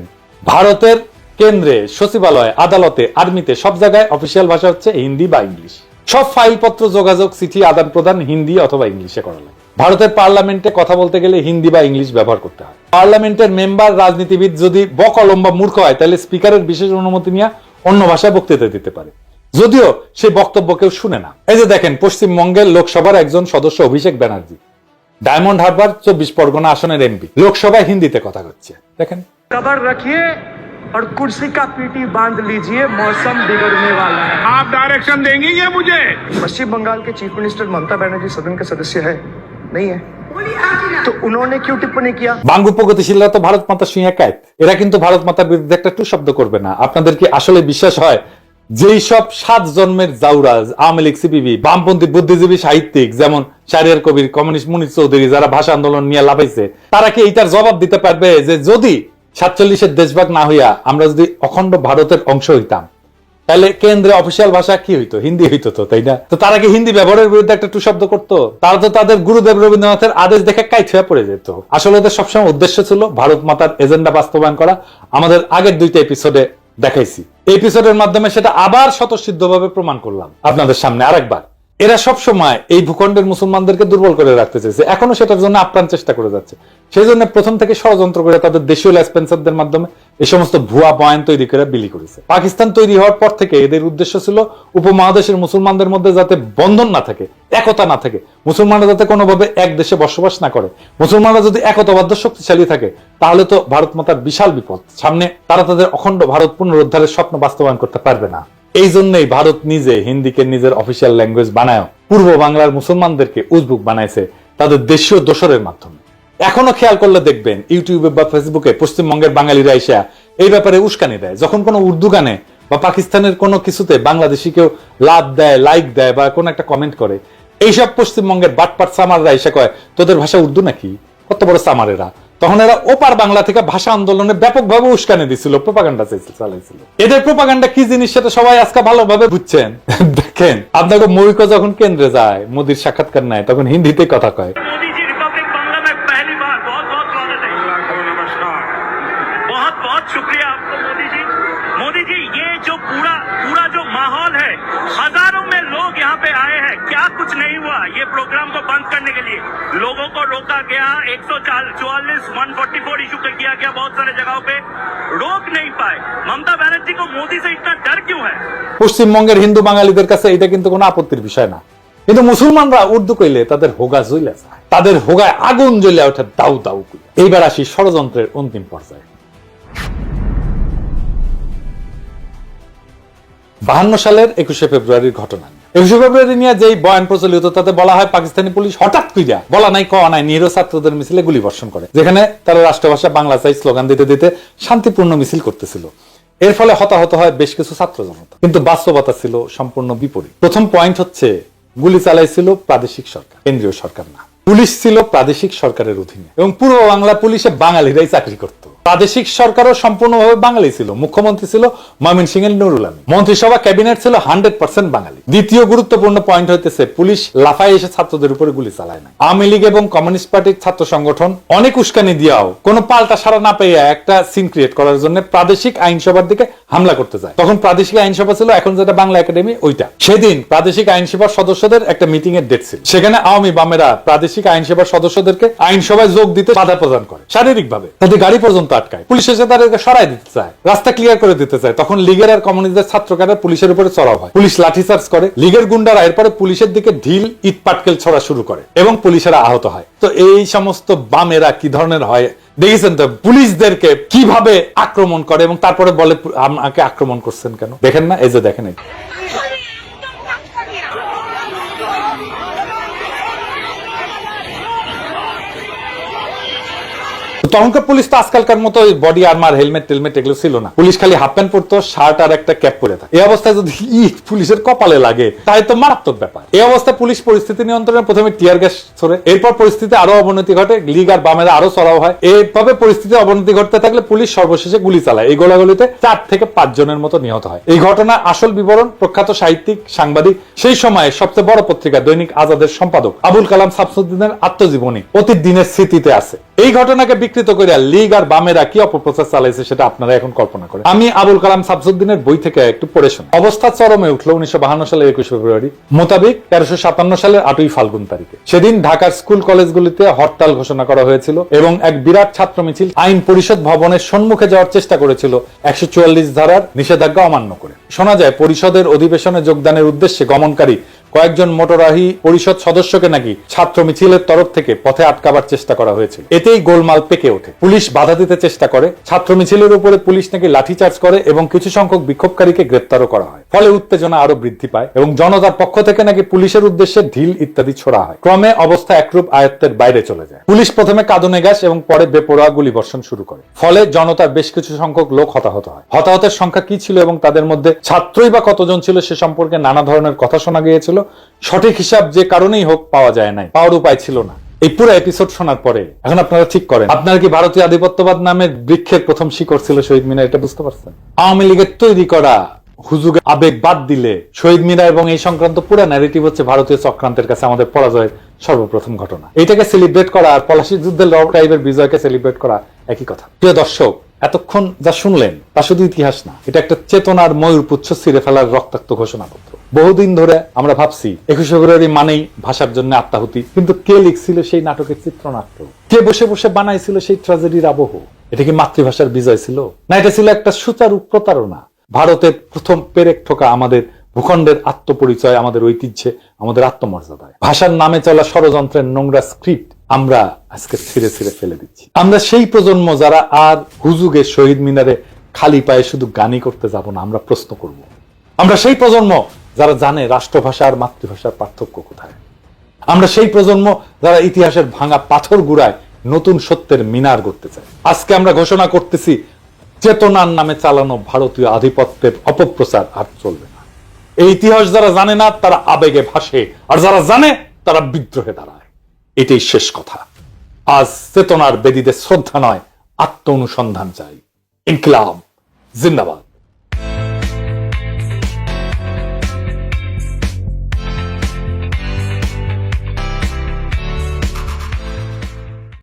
ভারতের কেন্দ্রে, সচিবালয়, আদালতে, আর্মিতে, সব জায়গায় অফিসিয়াল ভাষা হচ্ছে হিন্দি বা ইংলিশ। সব ফাইলপত্র, যোগাযোগ, চিঠি আদান প্রদান হিন্দি অথবা ইংলিশে করা লাগে। ভারতের পার্লামেন্টে কথা বলতে গেলে হিন্দি বা ইংলিশ ব্যবহার করতে হয়। পার্লামেন্টের মেম্বার, রাজনীতিবিদ যদি বকলম বা মূর্খ হয় তাহলে স্পিকারের বিশেষ অনুমতি নিয়ে অন্য ভাষায় বক্তৃতা দিতে পারে, যদিও সেই বক্তব্য কেউ শুনে না। এই যে দেখেন, পশ্চিমবঙ্গের লোকসভার একজন সদস্য অভিষেক ব্যানার্জি, ডায়মন্ড হারবার 24 পরগনা আসনের এমপি, লোকসভায় হিন্দিতে কথা হচ্ছে। দেখেন, खबर रखिए और कुर्सी का पीटी बांध लीजिए, मौसम बिगड़ने वाला है। आप डायरेक्शन देंगी ये मुझे? पश्चिम बंगाल के चीफ मिनिस्टर ममता बनर्जी सदन के सदस्य है, नहीं है? तो उन्होंने क्यों टिप्पणी किया? বাঙ্গ প্রগতিশীলরা তো ভারত মাতা শুইয়া কায়েত, এরা কিন্তু ভারত মাতার বিরুদ্ধে একটা টু শব্দ করবে না। আপনাদের কি আসলে বিশ্বাস হয় যেই সব 7 জন্মের জাউরাজ, আওয়ামী লীগ, সিপিবি, বামপন্থী বুদ্ধিজীবী সাহিত্যিক যেমন শাহরিয়ার কবির, কমিউনিস্ট মুনির চৌধুরী, যারা ভাষা আন্দোলন নিয়ে লাফাইছে, তারা কি এইটার জবাব দিতে পারবে যে যদি 47-এর দেশভাগ না হইয়া আমরা যদি অখণ্ড ভারতের অংশ হইতাম তাহলে কেন্দ্রে অফিসিয়াল ভাষা কি হইতো? হিন্দি হইতো তো, তাই না? তো তারা কি হিন্দি ব্যবহারের বিরুদ্ধে একটা টু শব্দ করতো? তারা তো তাদের গুরুদেব রবীন্দ্রনাথের আদেশ দেখে কাইট হয়ে পড়ে যেত। আসলে ওদের সবসময় উদ্দেশ্য ছিল ভারত মাতার এজেন্ডা বাস্তবায়ন করা। আমাদের আগের 2টা এপিসোডে দেখাইছি, এই এপিসোডের মাধ্যমে সেটা আবার স্বতঃসিদ্ধভাবে প্রমাণ করলাম আপনাদের সামনে আরেকবার। এরা সব সময় এই ভূখণ্ডের মুসলমানদেরকে দুর্বল করে রাখতে চেয়েছে, এখনো সেটার জন্য আপ্রাণ চেষ্টা করে যাচ্ছে। সেই জন্য প্রথম থেকে ষড়যন্ত্র করে তাদের দেশীয় লেসপেন্সারদের মাধ্যমে এই সমস্ত ভুয়া বয়ান তৈরি করে বিলি করেছে। পাকিস্তান তৈরি হওয়ার পর থেকে এদের উদ্দেশ্য ছিল উপমহাদেশের মুসলমানদের মধ্যে যাতে বন্ধন না থাকে, একতা না থাকে, মুসলমানরা যাতে কোনোভাবে এক দেশে বসবাস না করে। মুসলমানরা যদি একতাবদ্ধ শক্তিশালী থাকে তাহলে তো ভারত মাতার বিশাল বিপদ সামনে, তারা তাদের অখণ্ড ভারত পুনরুদ্ধারের স্বপ্ন বাস্তবায়ন করতে পারবে না। এই জন্যই ভারত নিজে হিন্দিকে নিজের অফিসিয়াল ল্যাঙ্গুয়েজ বানায় পূর্ব বাংলার মুসলমানদেরকে উজবুক বানাইছে তাদের দেশীয় দোসরের মাধ্যমে। এখনো খেয়াল করলে দেখবেন ইউটিউবে বা ফেসবুকে পশ্চিমবঙ্গের বাঙালিরা এসে এই ব্যাপারে উস্কানি দেয়। যখন কোনো উর্দু গানে বা পাকিস্তানের কোনো কিছুতে বাংলাদেশি কেউ লাভ দেয়, লাইক দেয় বা কোনো একটা কমেন্ট করে, এইসব পশ্চিমবঙ্গের বাটপাট সামাররা এসে কয় তোদের ভাষা উর্দু নাকি? কত বড় সামারেরা! তখন এরা ওপার বাংলা থেকে ভাষা আন্দোলনে ব্যাপকভাবে উস্কানি দিছিল, প্রোপাগান্ডা চালাইছিল। এদের প্রোপাগান্ডা কি জিনিস সেটা সবাই আজকে ভালোভাবে বুঝছেন। দেখেন, আপনাকে মৌলিক যখন কেন্দ্রে যায়, মোদির সাক্ষাৎকার নেয়, তখন হিন্দিতে কথা কয়। मोदी जी रिपब्लिक बांग्ला में पहली बार बहुत बहुत स्वागत है। नमस्कार, बहुत बहुत शुक्रिया आपको मोदी जी। मोदी जी, ये जो पूरा जो माहौल है, हजारों में लोग यहाँ पे आए हैं, क्या कुछ नहीं हुआ? ये प्रोग्राम को बंद करने के लिए लोगों को रोका गया, 144, 144 इशू किया गया, बहुत सारे जगहों पे रोक नहीं पाए। ममता बनर्जी को मोदी से इतना डर क्यों है? পশ্চিমবঙ্গের হিন্দু বাঙালিদের কাছে এটা কিন্তু কোনো আপত্তির বিষয় না, কিন্তু মুসলমানরা উর্দু কইলে তাদের হোগা জ্বলে যায়, তাদের হোগায় আগুন জ্বলে ওঠে দাউ দাউ করে। এইবার আসি ষড়যন্ত্রের অন্তিম পর্যায়ে। 52 সালের 21শে ফেব্রুয়ারির ঘটনা। 21শে ফেব্রুয়ারি নিয়ে যেই বয়ান প্রচলিত তাতে বলা হয় পাকিস্তানি পুলিশ হঠাৎ কইরা বলা নাই কওয়া নাই নিরীহ ছাত্রদের মিছিলে গুলি বর্ষণ করে, যেখানে তারা রাষ্ট্রভাষা বাংলা চাই স্লোগান দিতে দিতে শান্তিপূর্ণ মিছিল করতেছিল। এর ফলে হতাহত হয় বেশ কিছু ছাত্র জনতা, কিন্তু বাস্তবতা ছিল সম্পূর্ণ বিপরীত। প্রথম পয়েন্ট হচ্ছে গুলি চালাইছিল প্রাদেশিক সরকার, কেন্দ্রীয় সরকার না। পুলিশ ছিল প্রাদেশিক সরকারের অধীনে এবং পূর্ব বাংলা পুলিশে বাঙালিরাই চাকরি করত। প্রাদেশিক সরকারও সম্পূর্ণভাবে বাঙালি ছিল। মুখ্যমন্ত্রী ছিল ময়মনসিংহের নুরুল আমিন, মন্ত্রিসভা ক্যাবিনেট ছিল 100% বাঙালি। দ্বিতীয় গুরুত্বপূর্ণ পয়েন্ট হইতেছে পুলিশ লাফায় এসে ছাত্রদের উপরে গুলি চালায় না। আওয়ামী লীগ এবং কমিউনিস্ট পার্টির ছাত্র সংগঠন অনেক উস্কানি দিয়াও কোনো পাল্টা সাড়া না পেয়ে একটা সিন ক্রিয়েট করার জন্য প্রাদেশিক আইনসভার দিকে হামলা করতে যায়। তখন প্রাদেশিক আইনসভা ছিল এখন যেটা বাংলা একাডেমি, ওইটা। সেদিন প্রাদেশিক আইনসভার সদস্যদের একটা মিটিং এর ডেট ছিল। সেখানে আওয়ামী বামেরা প্রাদেশিক আইনসভার সদস্যদেরকে আইনসভায় যোগ দিতে বাধা প্রদান করে শারীরিকভাবে। তাদের গাড়ি পর্যন্ত আটকায়। পুলিশ এসে তাদেরকে সরাই দিতে চায়, রাস্তা ক্লিয়ার করে দিতে চায়। তখন লীগের আর কমিউনিস্টদের ছাত্রকারা পুলিশের উপরে চড়াও হয়। পুলিশ লাঠিচার্জ করে। লীগের গুন্ডারা এরপরে পুলিশের দিকে ঢিল ইট পাটকেল ছড়া শুরু করে এবং পুলিশেরা আহত হয়। তো এই সমস্ত বামেরা কি ধরনের হয় দেখেছেন তো, পুলিশদেরকে কিভাবে আক্রমণ করে এবং তারপরে বলে আমাকে আক্রমণ করছেন কেন, দেখেন না? এই যে দেখেন, এই তখনকার পুলিশ তো আজকালকার মতো বডি আর্মার, হেলমেট টেলমেট এগুলো ছিল না। পুলিশ খালি হাফ প্যান্ট পরতো, শার্ট আর একটা ক্যাপ পরে থাকে। এই অবস্থায় যদি পুলিশের কপালে লাগে তাই তো মারাত্মক ব্যাপার। এই অবস্থায় পুলিশ পরিস্থিতি নিয়ন্ত্রণে প্রথমে টিয়ার গ্যাস ছোড়ে, এরপর পরিস্থিতি আরো অবনতি ঘটে, লীগ আর বামেরা আরো চড়াও হয়। এইভাবে পরিস্থিতি অবনতি ঘটতে থাকলে পুলিশ সর্বশেষে গুলি চালায়। এই গোলাগুলিতে 4 থেকে 5 জনের মতো নিহত হয়। এই ঘটনার আসল বিবরণ প্রখ্যাত সাহিত্যিক, সাংবাদিক, সেই সময়ে সবচেয়ে বড় পত্রিকা দৈনিক আজাদের সম্পাদক আবুল কালাম শামসুদ্দিনের আত্মজীবনী অতীত দিনের স্মৃতিতে আছে। এই ঘটনাকে বিকৃত করে লীগ আর বামেরা কি অপপ্রচার চালাইছে সেটা আপনারা এখন কল্পনা করেন। আমি আবুল কালাম শামসুদ্দিনের বই থেকে একটু পড়ে শুনি। অবস্থা চরমে উঠলো 1952 সালের 21 ফেব্রুয়ারি মোতাবেক 1357 সালের 8ই ফাল্গুন তারিখে। সেদিন ঢাকার স্কুল কলেজগুলিতে হরতাল ঘোষণা করা হয়েছিল এবং এক বিরাট ছাত্র মিছিল আইন পরিষদ ভবনের সম্মুখে যাওয়ার চেষ্টা করেছিল 144 ধারার নিষেধাজ্ঞা অমান্য করে। শোনা যায় পরিষদের অধিবেশনে যোগদানের উদ্দেশ্যে গমনকারী কয়েকজন মোটরাহি পরিষদ সদস্যকে নাকি ছাত্র মিছিলের তরফ থেকে পথে আটকাবার চেষ্টা করা হয়েছিল। এতেই গোলমাল পেকে ওঠে। পুলিশ বাধা দিতে চেষ্টা করে। ছাত্র মিছিলের উপরে পুলিশ নাকি লাঠিচার্জ করে এবং কিছু সংখ্যক বিক্ষোভকারীকে গ্রেপ্তারও করা হয়। ফলে উত্তেজনা আরো বৃদ্ধি পায় এবং জনতার পক্ষ থেকে নাকি পুলিশের উদ্দেশ্যে ঢিল ইত্যাদি ছোড়া হয়। ক্রমে অবস্থা একরূপ আয়ত্তের বাইরে চলে যায়। পুলিশ প্রথমে কাঁদনে গ্যাস এবং পরে বেপরোয়া গুলি বর্ষণ শুরু করে। ফলে জনতার বেশ কিছু সংখ্যক লোক হতাহত হয়। হতাহতের সংখ্যা কি ছিল এবং তাদের মধ্যে ছাত্রই বা কতজন ছিল সে সম্পর্কে নানা ধরনের কথা শোনা গিয়েছিল। সঠিক হিসাব যে কারণেই হোক পাওয়া যায় নাই, পাওয়ার উপায় ছিল না। এই পুরো এপিসোড শোনার পরে এখন আপনারা ঠিক করেন, আপনারা কি ভারতীয় আধিপত্যবাদ নামের বৃক্ষের প্রথম শিকড় ছিল শহীদ মিনার, এটা বুঝতে পারছেন? আওয়ামী লীগের তৈরি করা হুজুগে আবেগ বাদ দিলে শহীদ মিনার এবং এই সংক্রান্ত পুরো ন্যারেটিভ হচ্ছে ভারতীয় চক্রান্তের কাছে আমাদের পরাজয়ের সর্বপ্রথম ঘটনা। এটাকে সেলিব্রেট করা আর পলাশীর যুদ্ধের লর্ড টাইপের বিজয়কে সেলিব্রেট করা একই কথা। প্রিয় দর্শক, এতক্ষণ যা শুনলেন তা শুধু ইতিহাস না, এটা একটা চেতনার ময়ূরপুচ্ছ ছিঁড়ে ফেলার রক্তাক্ত ঘোষণাপত্র। বহুদিন ধরে আমরা ভাবছি 21 ফেব্রুয়ারি মানেই ভাষার জন্য আত্মাহুতি, কিন্তু কে লিখছিল সেই নাটকের চিত্রনাট্য, কে বসে বসে বানাইছিল সেই ট্র্যাজেডির আবহ? এটা কি মাতৃভাষার বিজয় ছিল, না এটা ছিল একটা সুচারু প্রতারণা? ভারতের প্রথম পেরেক ঠোকা আমাদের ভূখণ্ডের আত্মপরিচয়, আমাদের ঐতিহ্যে, আমাদের আত্মমর্যাদায়। ভাষার নামে চলা ষড়যন্ত্রের নোংরা স্ক্রিপ্ট আমরা আজকে ছিঁড়ে ছিঁড়ে ফেলে দিচ্ছি। আমরা সেই প্রজন্ম যারা আর হুজুগে শহীদ মিনারে খালি পায়ে শুধু গানই করতে যাব না, আমরা প্রশ্ন করব। আমরা সেই প্রজন্ম যারা জানে রাষ্ট্রভাষা আর মাতৃভাষার পার্থক্য কোথায়। আমরা সেই প্রজন্ম যারা ইতিহাসের ভাঙা পাথর গুড়ায় নতুন সত্যের মিনার গড়তে চায়। আজকে আমরা ঘোষণা করতেছি, চেতনার নামে চালানো ভারতীয় আধিপত্যের অপপ্রচার আর চলবে না। এই ইতিহাস যারা জানে না তারা আবেগে ভাসে, আর যারা জানে তারা বিদ্রোহে দাঁড়ায়। এটাই শেষ কথা। আজ চেতনার বেদীতে শ্রদ্ধা নয়, আত্ম অনুসন্ধান চাই। ইনকিলাব জিন্দাবাদ।